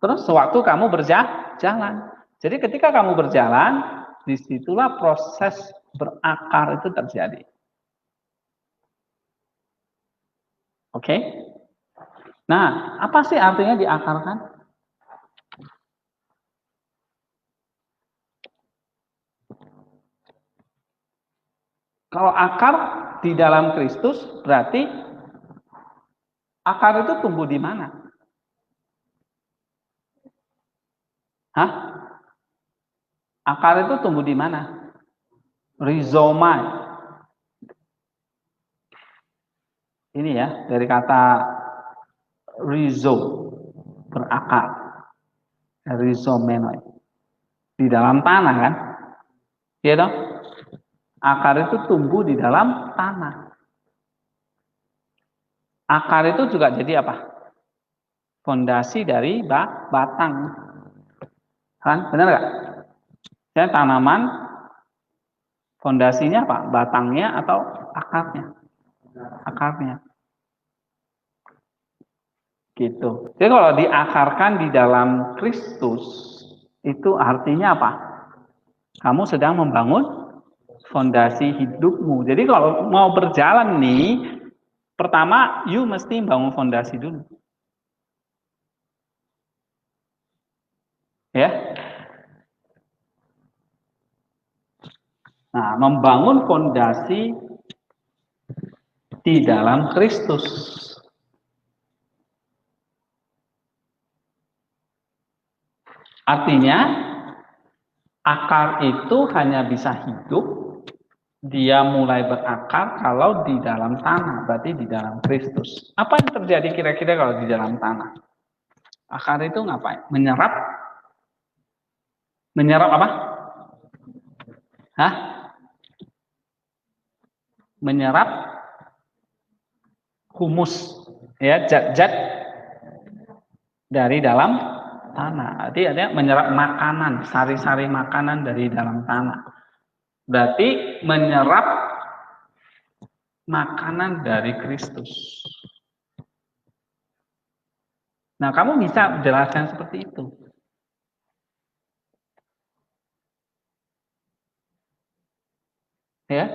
Terus sewaktu kamu berjalan. Jadi ketika kamu berjalan, disitulah proses berakar itu terjadi. Oke? Nah, apa sih artinya diakarkan? Kalau akar di dalam Kristus, berarti akar itu tumbuh di mana? Hah? Akar itu tumbuh di mana? Rizoma. Ini ya, dari kata rizo, berakar. Rizomenoid. Di dalam tanah kan? Iya dong? Akar itu tumbuh di dalam tanah. Akar itu juga jadi apa? Fondasi dari batang. Kan? Benar nggak? Ya, tanaman Fondasinya apa? Batangnya atau akarnya? Akarnya. Gitu. Jadi kalau diakarkan di dalam Kristus, itu artinya apa? Kamu sedang membangun fondasi hidupmu. Jadi kalau mau berjalan nih, pertama you mesti bangun fondasi dulu. Ya. Nah, membangun fondasi di dalam Kristus. Artinya, akar itu hanya bisa hidup, dia mulai berakar kalau di dalam tanah, berarti di dalam Kristus. Apa yang terjadi kira-kira kalau di dalam tanah? Akar itu ngapain? Menyerap? Menyerap apa? Hah? Menyerap humus, ya, zat-zat dari dalam tanah. Artinya ada menyerap makanan, sari-sari makanan dari dalam tanah. Berarti menyerap makanan dari Kristus. Nah, kamu bisa menjelaskan seperti itu. Ya.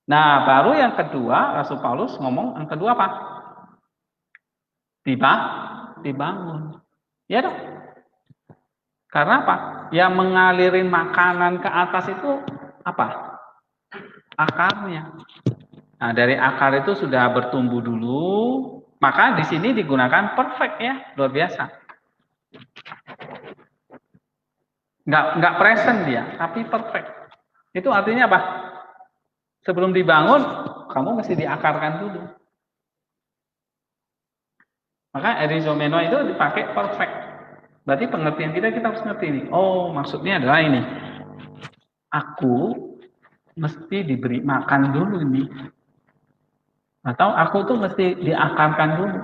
Nah, baru yang kedua, Rasul Paulus ngomong yang kedua apa? Dibangun. Ya dong. Karena apa? Yang mengalirin makanan ke atas itu apa? Akarnya. Nah, dari akar itu sudah bertumbuh dulu, maka di sini digunakan perfect ya, luar biasa. Nggak present dia, tapi perfect. Itu artinya apa? Sebelum dibangun, kamu mesti diakarkan dulu. Maka erizomeno itu dipakai perfect. Berarti pengertian kita harus ngerti ini. Oh, maksudnya adalah ini. Aku mesti diberi makan dulu ini. Atau aku tuh mesti diakarkan dulu.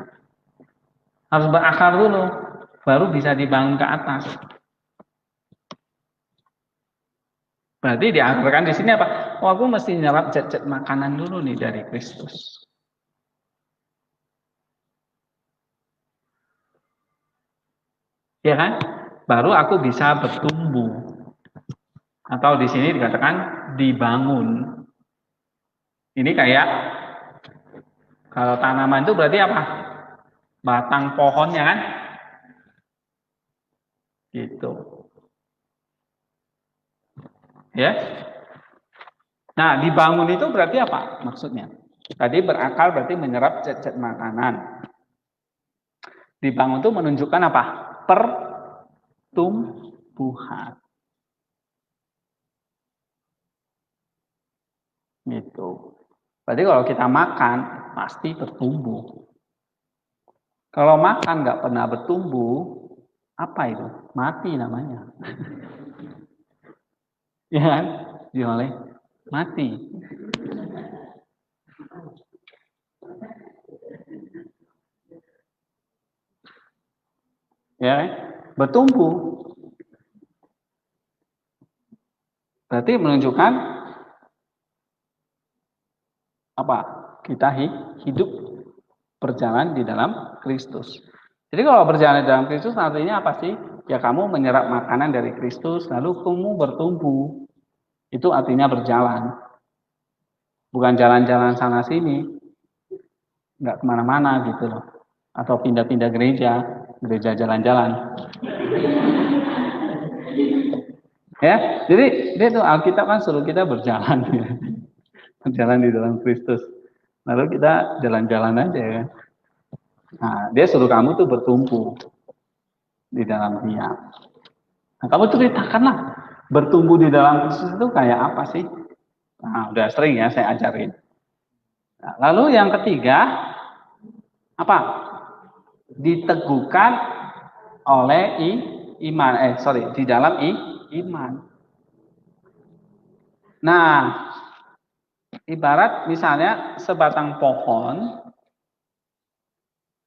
Harus berakar dulu. Baru bisa dibangun ke atas. Berarti diakarkan di sini apa? Oh, aku mesti nyerap zat-zat makanan dulu nih dari Kristus. Ya kan? Baru aku bisa bertumbuh. Atau di sini dikatakan dibangun. Ini kayak kalau tanaman itu berarti apa? Batang pohonnya kan? Gitu. Ya. Nah, dibangun itu berarti apa maksudnya? Tadi berakal berarti menyerap zat-zat makanan. Dibangun itu menunjukkan apa? Pertumbuhan. Gitu. Berarti kalau kita makan pasti bertumbuh. Kalau makan nggak pernah bertumbuh, apa itu? Mati namanya. Ya kan? Oleh mati. Ya kan? Bertumbuh. Berarti menunjukkan apa? Kita hidup berjalan di dalam Kristus. Jadi kalau berjalan di dalam Kristus artinya apa sih? Ya kamu menyerap makanan dari Kristus, lalu kamu bertumbuh. Itu artinya berjalan. Bukan jalan-jalan sana sini. Nggak kemana-mana gitu loh. Atau pindah-pindah gereja jalan-jalan. Ya, jadi dia tuh Alkitab kan suruh kita berjalan. Berjalan di dalam Kristus. Lalu kita jalan-jalan aja ya. Nah, dia suruh kamu tuh bertumbuh di dalam dia. Nah, kamu ceritakanlah bertumbuh di dalam Kristus itu kayak apa sih? Nah, udah sering ya saya ajarin. Nah, lalu yang ketiga, apa? Diteguhkan oleh iman. Di dalam iman. Nah, ibarat misalnya sebatang pohon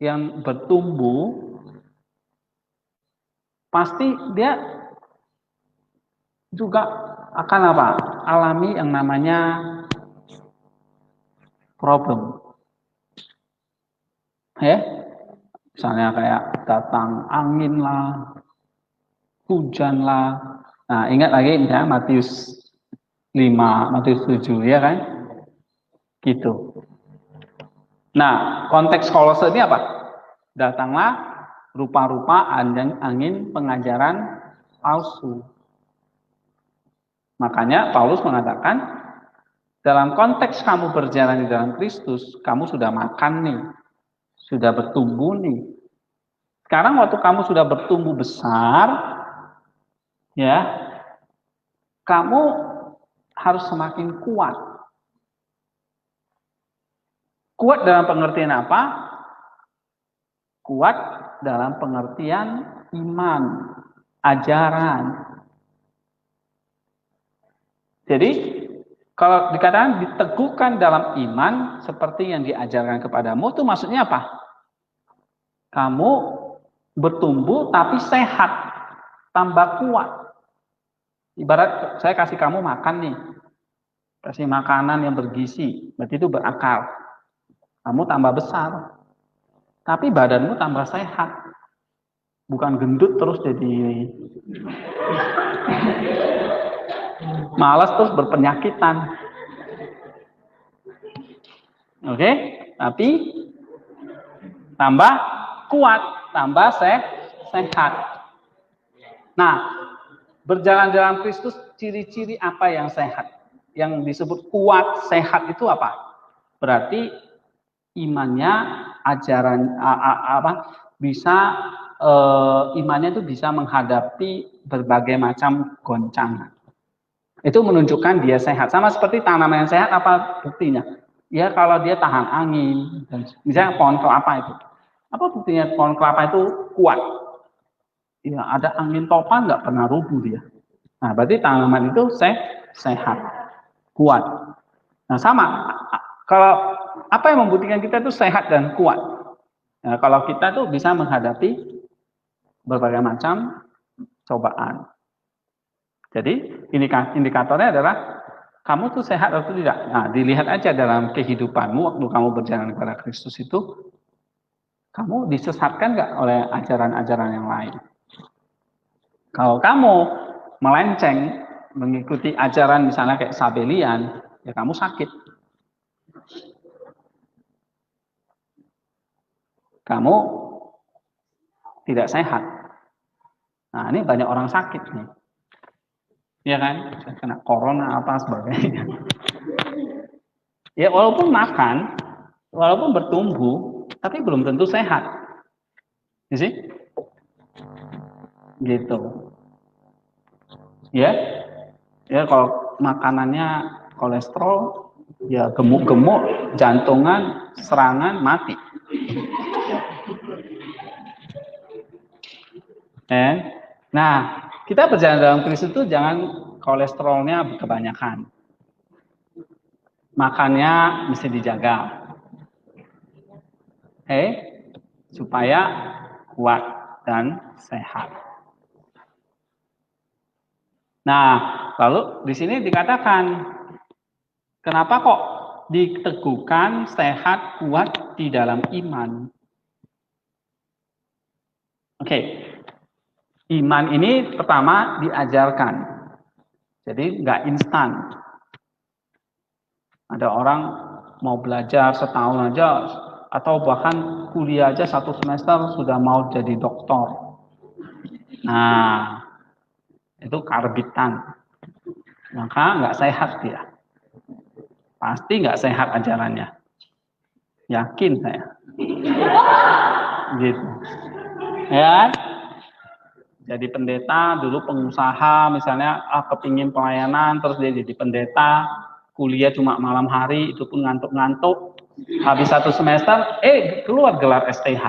yang bertumbuh, pasti dia juga akan apa? Alami yang namanya problem. Ya, misalnya kayak datang angin lah, hujan lah. Nah, ingat lagi misalnya Matius 5, Matius 7, ya kan? Gitu. Nah, konteks Kolose ini apa? Datanglah rupa-rupa angin pengajaran palsu. Makanya Paulus mengatakan, dalam konteks kamu berjalan di dalam Kristus, kamu sudah makan nih, sudah bertumbuh nih. Sekarang waktu kamu sudah bertumbuh besar, ya, kamu harus semakin kuat. Kuat dalam pengertian apa? Kuat dalam pengertian iman, ajaran. Jadi, kalau dikatakan diteguhkan dalam iman seperti yang diajarkan kepadamu, itu maksudnya apa? Kamu bertumbuh tapi sehat, tambah kuat. Ibarat saya kasih kamu makan nih, kasih makanan yang bergizi, berarti itu berakal. Kamu tambah besar, tapi badanmu tambah sehat. Bukan gendut terus jadi malas terus berpenyakitan. Oke, tapi tambah kuat, tambah sehat. Nah, berjalan dalam Kristus, ciri-ciri apa yang sehat? Yang disebut kuat, sehat itu apa? Berarti imannya, ajaran bisa imannya itu bisa menghadapi berbagai macam goncangan. Itu menunjukkan dia sehat. Sama seperti tanaman yang sehat, apa buktinya? Ya kalau dia tahan angin, misalnya pohon kelapa itu. Apa buktinya pohon kelapa itu kuat? Ya ada angin topan nggak pernah rubuh dia. Nah berarti tanaman itu sehat, kuat. Nah sama, kalau apa yang membuktikan kita itu sehat dan kuat? Nah, kalau kita tuh bisa menghadapi berbagai macam cobaan. Jadi indikatornya adalah kamu tuh sehat atau tidak. Nah, dilihat aja dalam kehidupanmu waktu kamu berjalan kepada Kristus itu, kamu disesatkan nggak oleh ajaran-ajaran yang lain. Kalau kamu melenceng mengikuti ajaran misalnya kayak Sabelian, ya kamu sakit. Kamu tidak sehat. Nah, ini banyak orang sakit nih. Ya kan? Kena corona apa sebagainya. Ya walaupun makan, walaupun bertumbuh, tapi belum tentu sehat. Ya sih? Gitu. Ya. Ya kalau makanannya kolesterol, ya gemuk-gemuk, jantungan, serangan, mati. Nah, kita berjalan dalam Kristus itu jangan kolesterolnya kebanyakan. Makannya mesti dijaga. Supaya kuat dan sehat. Nah, lalu di sini dikatakan, kenapa kok diteguhkan sehat kuat di dalam iman? Oke. Iman ini pertama diajarkan. Jadi nggak instan. Ada orang mau belajar setahun aja atau bahkan kuliah aja 1 semester sudah mau jadi doktor. Nah, itu karbitan. Maka nggak sehat dia. Pasti nggak sehat ajarannya. Yakin saya. Gitu. Ya. Jadi pendeta, dulu pengusaha, misalnya kepingin pelayanan, terus dia jadi pendeta, kuliah cuma malam hari, itu pun ngantuk-ngantuk. Habis 1 semester, keluar gelar STH.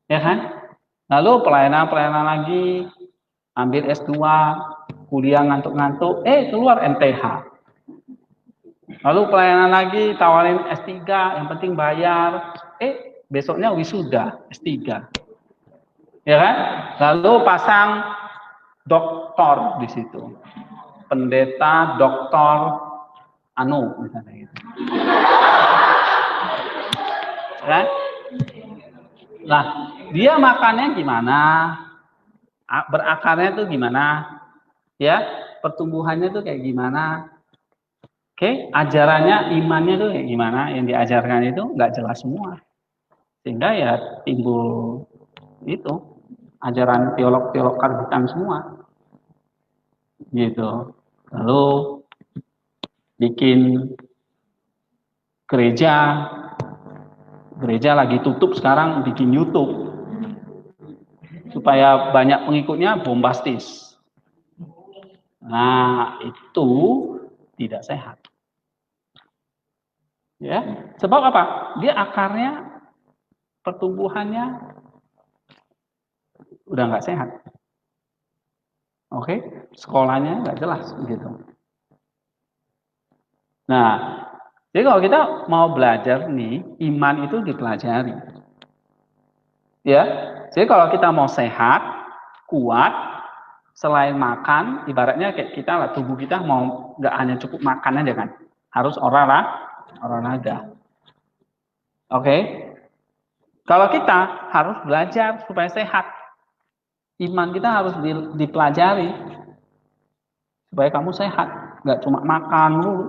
Ya kan? Lalu pelayanan lagi, ambil S2, kuliah ngantuk-ngantuk, keluar MTH. Lalu pelayanan lagi, tawarin S3, yang penting bayar, besoknya wisuda S3. Ya kan? Lalu pasang doktor di situ. pendeta, doktor, anu, misalnya gitu. Kan? Nah, dia makannya gimana? Berakarnya tuh gimana? Ya, pertumbuhannya tuh kayak gimana? Oke, ajarannya, imannya tuh kayak gimana? Yang diajarkan itu nggak jelas semua. Sehingga ya timbul itu ajaran teolog-teolog karbitan semua. Gitu. Lalu bikin gereja lagi tutup sekarang bikin YouTube supaya banyak pengikutnya bombastis. Nah, itu tidak sehat. Ya, sebab apa? Dia akarnya, pertumbuhannya udah nggak sehat. Oke, sekolahnya nggak jelas gitu. Nah, jadi kalau kita mau belajar nih, iman itu dipelajari. Ya, jadi kalau kita mau sehat, kuat, selain makan, ibaratnya kayak kita lah, tubuh kita mau nggak hanya cukup makan aja kan, harus olahraga. Oke, kalau kita harus belajar supaya sehat, iman kita harus dipelajari supaya kamu sehat, nggak cuma makan dulu.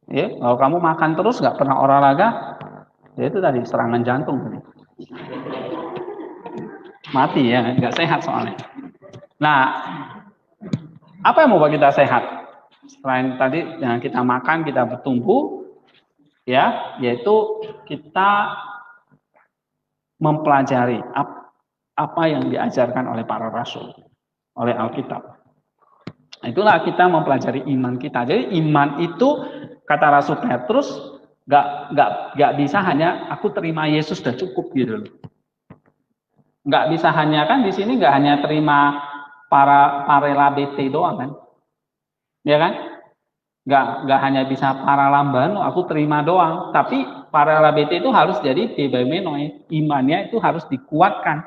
Ya, kalau kamu makan terus nggak pernah olahraga, ya itu tadi serangan jantung tadi. Mati ya, nggak sehat soalnya. Nah, apa yang membuat kita sehat? Selain tadi yang kita makan, kita bertumbuh, ya, yaitu kita mempelajari apa yang diajarkan oleh para rasul, oleh Alkitab. Itulah kita mempelajari iman kita. Jadi iman itu kata Rasul Petrus nggak bisa hanya aku terima Yesus sudah cukup gitu loh. Nggak bisa hanya kan di sini nggak hanya terima para BT doang kan, ya kan? Nggak hanya bisa para lamban, aku terima doang. Tapi para BT itu harus jadi bebemenoi, imannya itu harus dikuatkan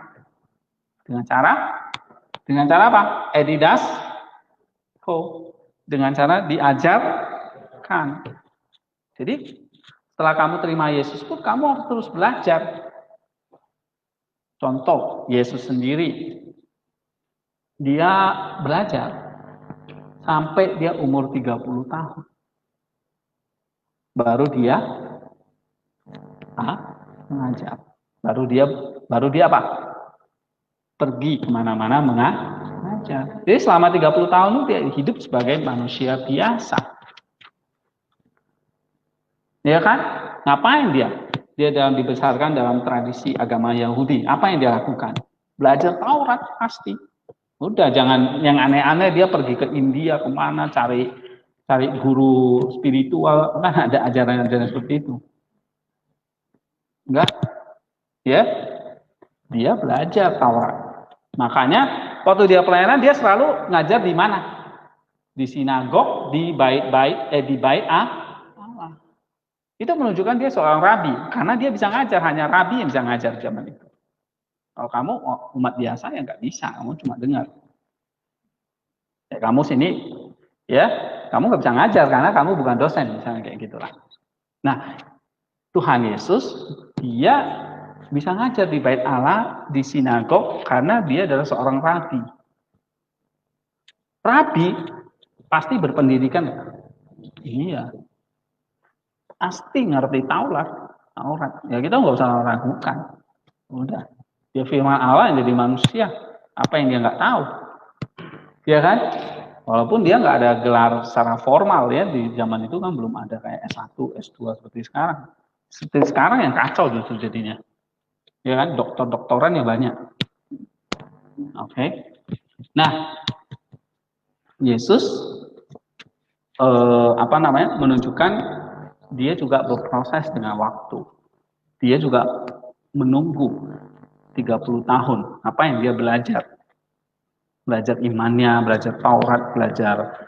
dengan cara apa? Edidas, dengan cara diajarkan. Jadi setelah kamu terima Yesus pun kamu harus terus belajar. Contoh, Yesus sendiri, dia belajar sampai dia umur 30 tahun. Baru dia mengajar. Baru dia apa? Pergi kemana-mana mengajar. Jadi selama 30 tahun itu dia hidup sebagai manusia biasa. Ya kan? Ngapain dia? Dia dibesarkan dalam tradisi agama Yahudi. Apa yang dia lakukan? Belajar Taurat pasti. Udah jangan yang aneh-aneh dia pergi ke India kemana cari guru spiritual, kan ada ajaran-ajaran seperti itu. Enggak? Ya, dia belajar Taurat. Makanya waktu dia pelayanan dia selalu ngajar di mana? Di sinagog, di bait Allah. Itu menunjukkan dia seorang rabi, karena dia bisa ngajar, hanya rabi yang bisa ngajar zaman itu. Kalau kamu umat biasa ya nggak bisa, kamu cuma dengar. Ya kamu sini, ya kamu nggak bisa ngajar karena kamu bukan dosen, misalnya kayak gitulah. Nah, Tuhan Yesus dia bisa ngajar di bait Allah, di sinagog, karena dia adalah seorang rabi. Rabi pasti berpendidikan. Iya. Pasti ngerti Taurat. Ya kita nggak usah ragukan. Udah. Dia firman Allah yang jadi manusia. Apa yang dia nggak tahu? Ya kan? Walaupun dia nggak ada gelar secara formal ya. Di zaman itu kan belum ada kayak S1, S2 seperti sekarang. Seperti sekarang yang kacau justru jadinya. Ya kan? Doktor-doktoran yang banyak. Oke. Nah, Yesus menunjukkan dia juga berproses dengan waktu. Dia juga menunggu 30 tahun. Apa yang dia belajar? Belajar imannya, belajar Taurat, belajar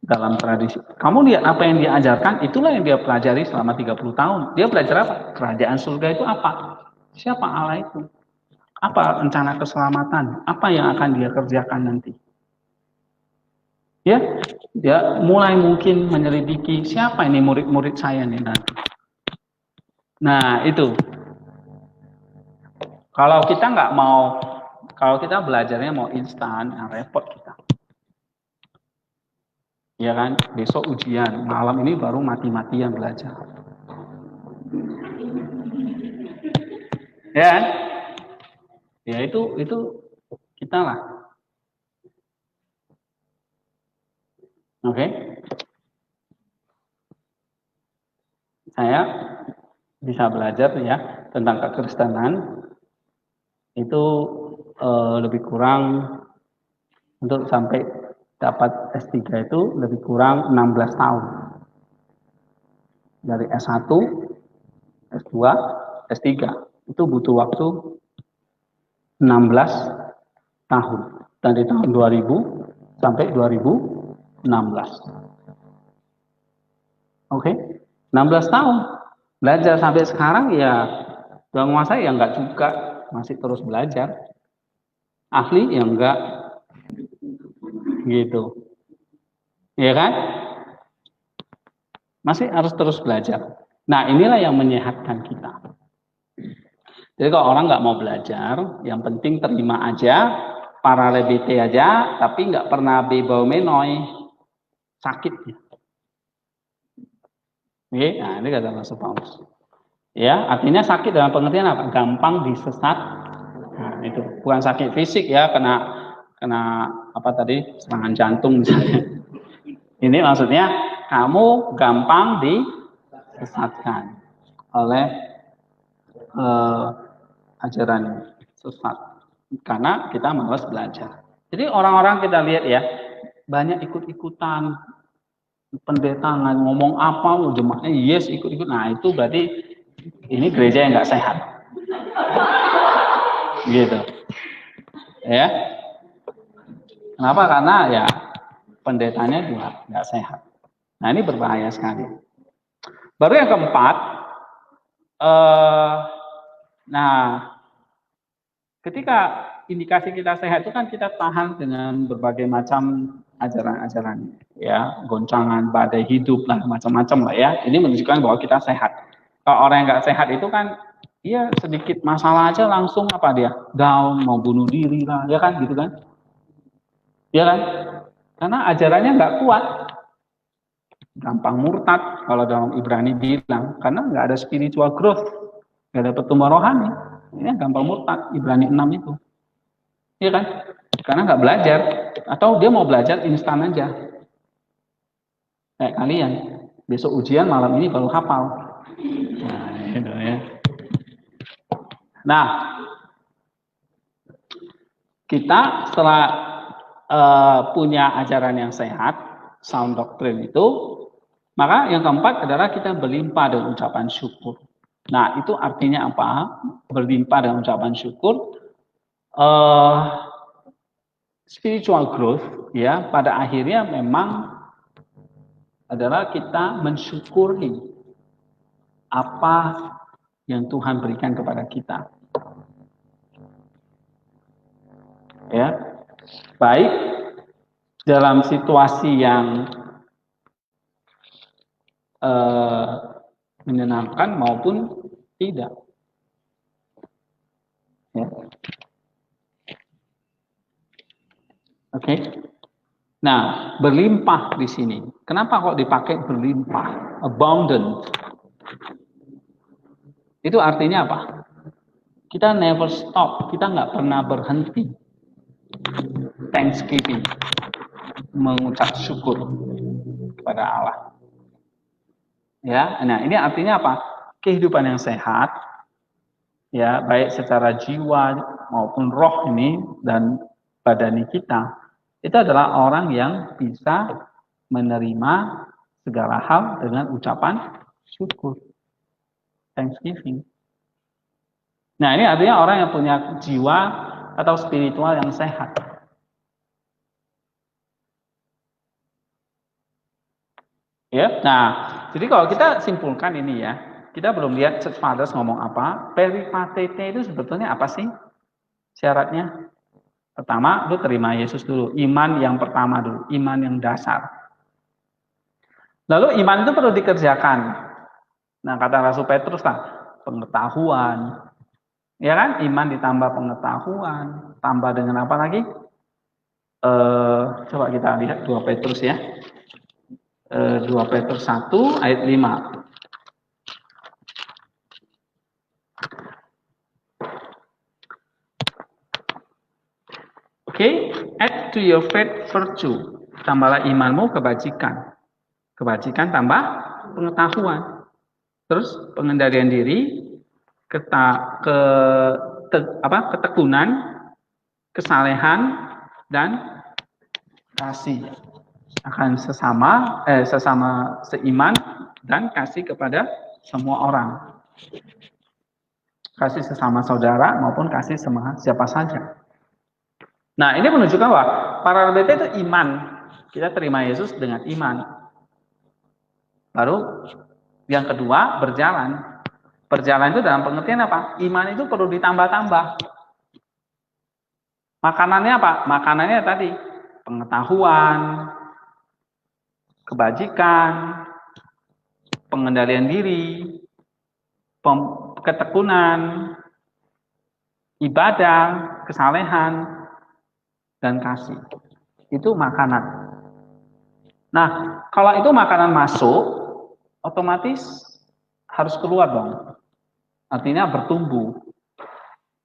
dalam tradisi. Kamu lihat apa yang dia ajarkan, itulah yang dia pelajari selama 30 tahun. Dia belajar apa? Kerajaan surga itu apa? Siapa Allah itu? Apa rencana keselamatan? Apa yang akan dia kerjakan nanti? Ya, dia mulai mungkin menyelidiki siapa ini murid-murid saya nih nanti. Nah, itu. Kalau kita nggak mau, kalau kita belajarnya mau instan, repot kita. Ya kan, besok ujian, malam ini baru mati-matian belajar. Ya kan? Ya itu kita lah. Oke. Saya bisa belajar ya tentang kekristenan itu lebih kurang untuk sampai dapat S3 itu lebih kurang 16 tahun. Dari S1, S2, S3 itu butuh waktu 16 tahun. Dari tahun 2000 sampai 2016. Oke, 16 tahun. Belajar sampai sekarang ya udah menguasai ya enggak juga, masih terus belajar. Ahli ya enggak gitu. Ya kan? Masih harus terus belajar. Nah, inilah yang menyehatkan kita. Jadi kalau orang nggak mau belajar, yang penting terima aja, para lebete aja, tapi nggak pernah bebau menoi, sakit. Oke, nah ini kata Rasul Paulus. Ya, artinya sakit dalam pengertian apa? Gampang disesat. Nah, itu bukan sakit fisik ya, kena apa tadi serangan jantung misalnya. Ini maksudnya kamu gampang disesatkan oleh ajaran sesat karena kita malas belajar. Jadi orang-orang kita lihat ya banyak ikut-ikutan pendeta ngomong apa jemaatnya yes ikut-ikut. Nah itu berarti ini gereja yang nggak sehat, gitu. Ya, kenapa? Karena ya pendetanya juga nggak sehat. Nah ini berbahaya sekali. Baru yang keempat, nah ketika indikasi kita sehat itu kan kita tahan dengan berbagai macam ajaran-ajaran, ya goncangan badai hidup lah macam-macam lah ya. Ini menunjukkan bahwa kita sehat. Kalau orang yang nggak sehat itu kan dia sedikit masalah aja langsung apa dia down, mau bunuh diri lah, ya kan gitu kan? Ya kan? Karena ajarannya nggak kuat, gampang murtad kalau dalam Ibrani bilang, karena nggak ada spiritual growth, nggak ada pertumbuhan rohani, ya gampang murtad Ibrani 6 itu, ya kan? Karena nggak belajar, atau dia mau belajar instan aja, kayak kalian, besok ujian malam ini baru hafal. Nah, gitu ya. Nah, kita setelah punya ajaran yang sehat, sound doctrine itu, maka yang keempat adalah kita berlimpah dengan ucapan syukur. Nah, itu artinya apa? Berlimpah dengan ucapan syukur. Spiritual growth, ya, pada akhirnya memang adalah kita mensyukuri apa yang Tuhan berikan kepada kita. Ya, baik dalam situasi yang menyenangkan maupun tidak. Ya. Oke. Nah, berlimpah di sini. Kenapa kok dipakai berlimpah? Abundant. Itu artinya apa? Kita never stop. Kita nggak pernah berhenti. Thanksgiving. Mengucap syukur kepada Allah. Ya, nah ini artinya apa? Kehidupan yang sehat, ya baik secara jiwa maupun roh ini dan badani kita, itu adalah orang yang bisa menerima segala hal dengan ucapan syukur, thanksgiving. Nah ini artinya orang yang punya jiwa atau spiritual yang sehat. Ya, nah jadi kalau kita simpulkan ini ya, kita belum lihat Church Fathers ngomong apa, peripatete itu sebetulnya apa sih? syaratnya? Pertama, lu terima Yesus dulu. Iman yang pertama dulu. Iman yang dasar. Lalu iman itu perlu dikerjakan. Nah, kata Rasul Petrus lah, pengetahuan. Ya kan? Iman ditambah pengetahuan. Tambah dengan apa lagi? Coba kita lihat 2 Petrus ya. 2 Petrus 1 ayat 5. Oke, add to your faith virtue. Tambahlah imanmu kebajikan. Kebajikan tambah pengetahuan. Terus pengendalian diri, ketekunan, kesalehan, dan kasih akan sesama seiman dan kasih kepada semua orang. Kasih sesama saudara maupun kasih sama siapa saja. Nah, ini menunjukkan bahwa para RBT itu iman. Kita terima Yesus dengan iman. Lalu yang kedua, berjalan. Berjalan itu dalam pengertian apa? Iman itu perlu ditambah-tambah. Makanannya apa? Makanannya tadi pengetahuan, kebajikan, pengendalian diri, ketekunan, ibadah, kesalehan, dan kasih. Itu makanan. Nah, kalau itu makanan masuk, otomatis harus keluar dong. Artinya bertumbuh.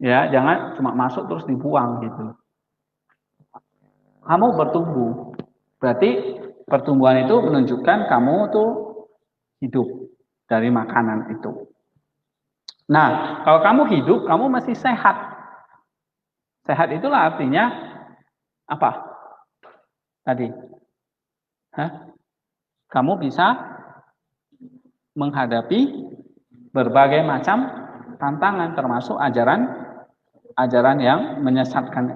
Ya, jangan cuma masuk terus dibuang gitu. Kamu bertumbuh. Berarti pertumbuhan itu menunjukkan kamu tuh hidup dari makanan itu. Nah, kalau kamu hidup, kamu masih sehat. Sehat itulah artinya apa? Tadi. Kamu bisa menghadapi berbagai macam tantangan, termasuk ajaran yang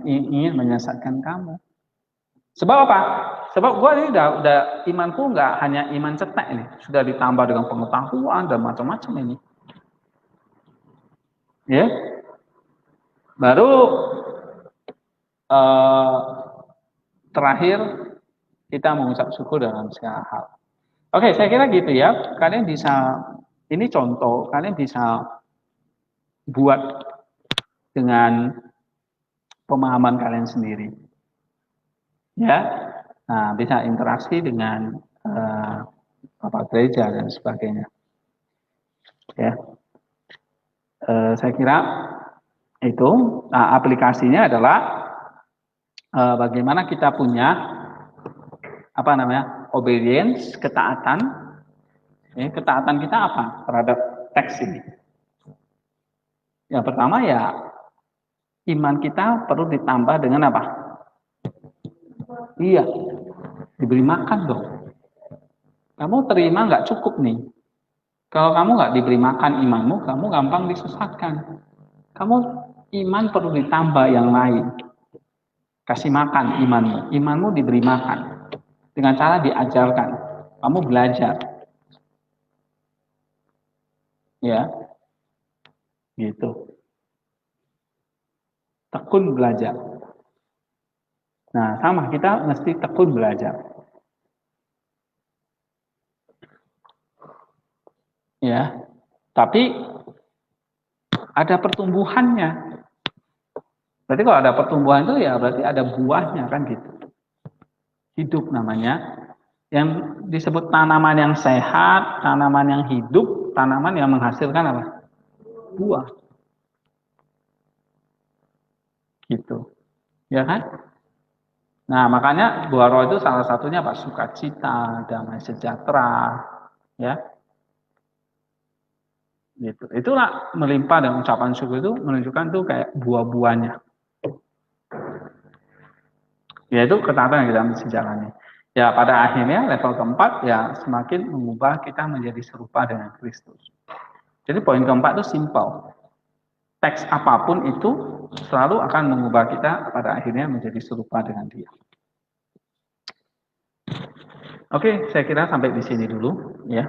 ingin menyesatkan kamu. Sebab apa? Sebab gue ini udah imanku nggak hanya iman cetek ini, sudah ditambah dengan pengetahuan dan macam-macam ini. Ya, baru terakhir kita mengucap syukur dalam segala hal. Oke, saya kira gitu ya. Kalian bisa, ini contoh, kalian bisa buat dengan pemahaman kalian sendiri. Ya, nah, bisa interaksi dengan Bapak gereja dan sebagainya. Ya, saya kira itu. Nah, aplikasinya adalah bagaimana kita punya obedience, ketaatan. Ketaatan kita apa terhadap teks ini? Yang pertama ya, iman kita perlu ditambah dengan apa? Iya, diberi makan dong. Kamu terima nggak cukup nih. Kalau kamu nggak diberi makan imanmu, kamu gampang disesatkan. Kamu iman perlu ditambah yang lain. Kasih makan imanmu. Imanmu diberi makan. Dengan cara diajarkan. Kamu belajar. Ya. Gitu. Tekun belajar. Nah, sama, kita mesti tekun belajar. Ya. Tapi ada pertumbuhannya. Berarti kalau ada pertumbuhan itu ya berarti ada buahnya kan gitu. Hidup namanya. Yang disebut tanaman yang sehat, tanaman yang hidup, tanaman yang menghasilkan apa? Buah. Gitu. Ya kan? Nah, makanya buah roh itu salah satunya apa? Sukacita, damai sejahtera, ya. Gitu. Itulah melimpah dan ucapan syukur itu menunjukkan tuh kayak buah-buahnya. Yaitu ketaatan yang kita mesti jalani. Ya, pada akhirnya level keempat ya semakin mengubah kita menjadi serupa dengan Kristus. Jadi poin keempat itu simpel. Teks apapun itu selalu akan mengubah kita pada akhirnya menjadi serupa dengan Dia. Oke, saya kira sampai di sini dulu ya.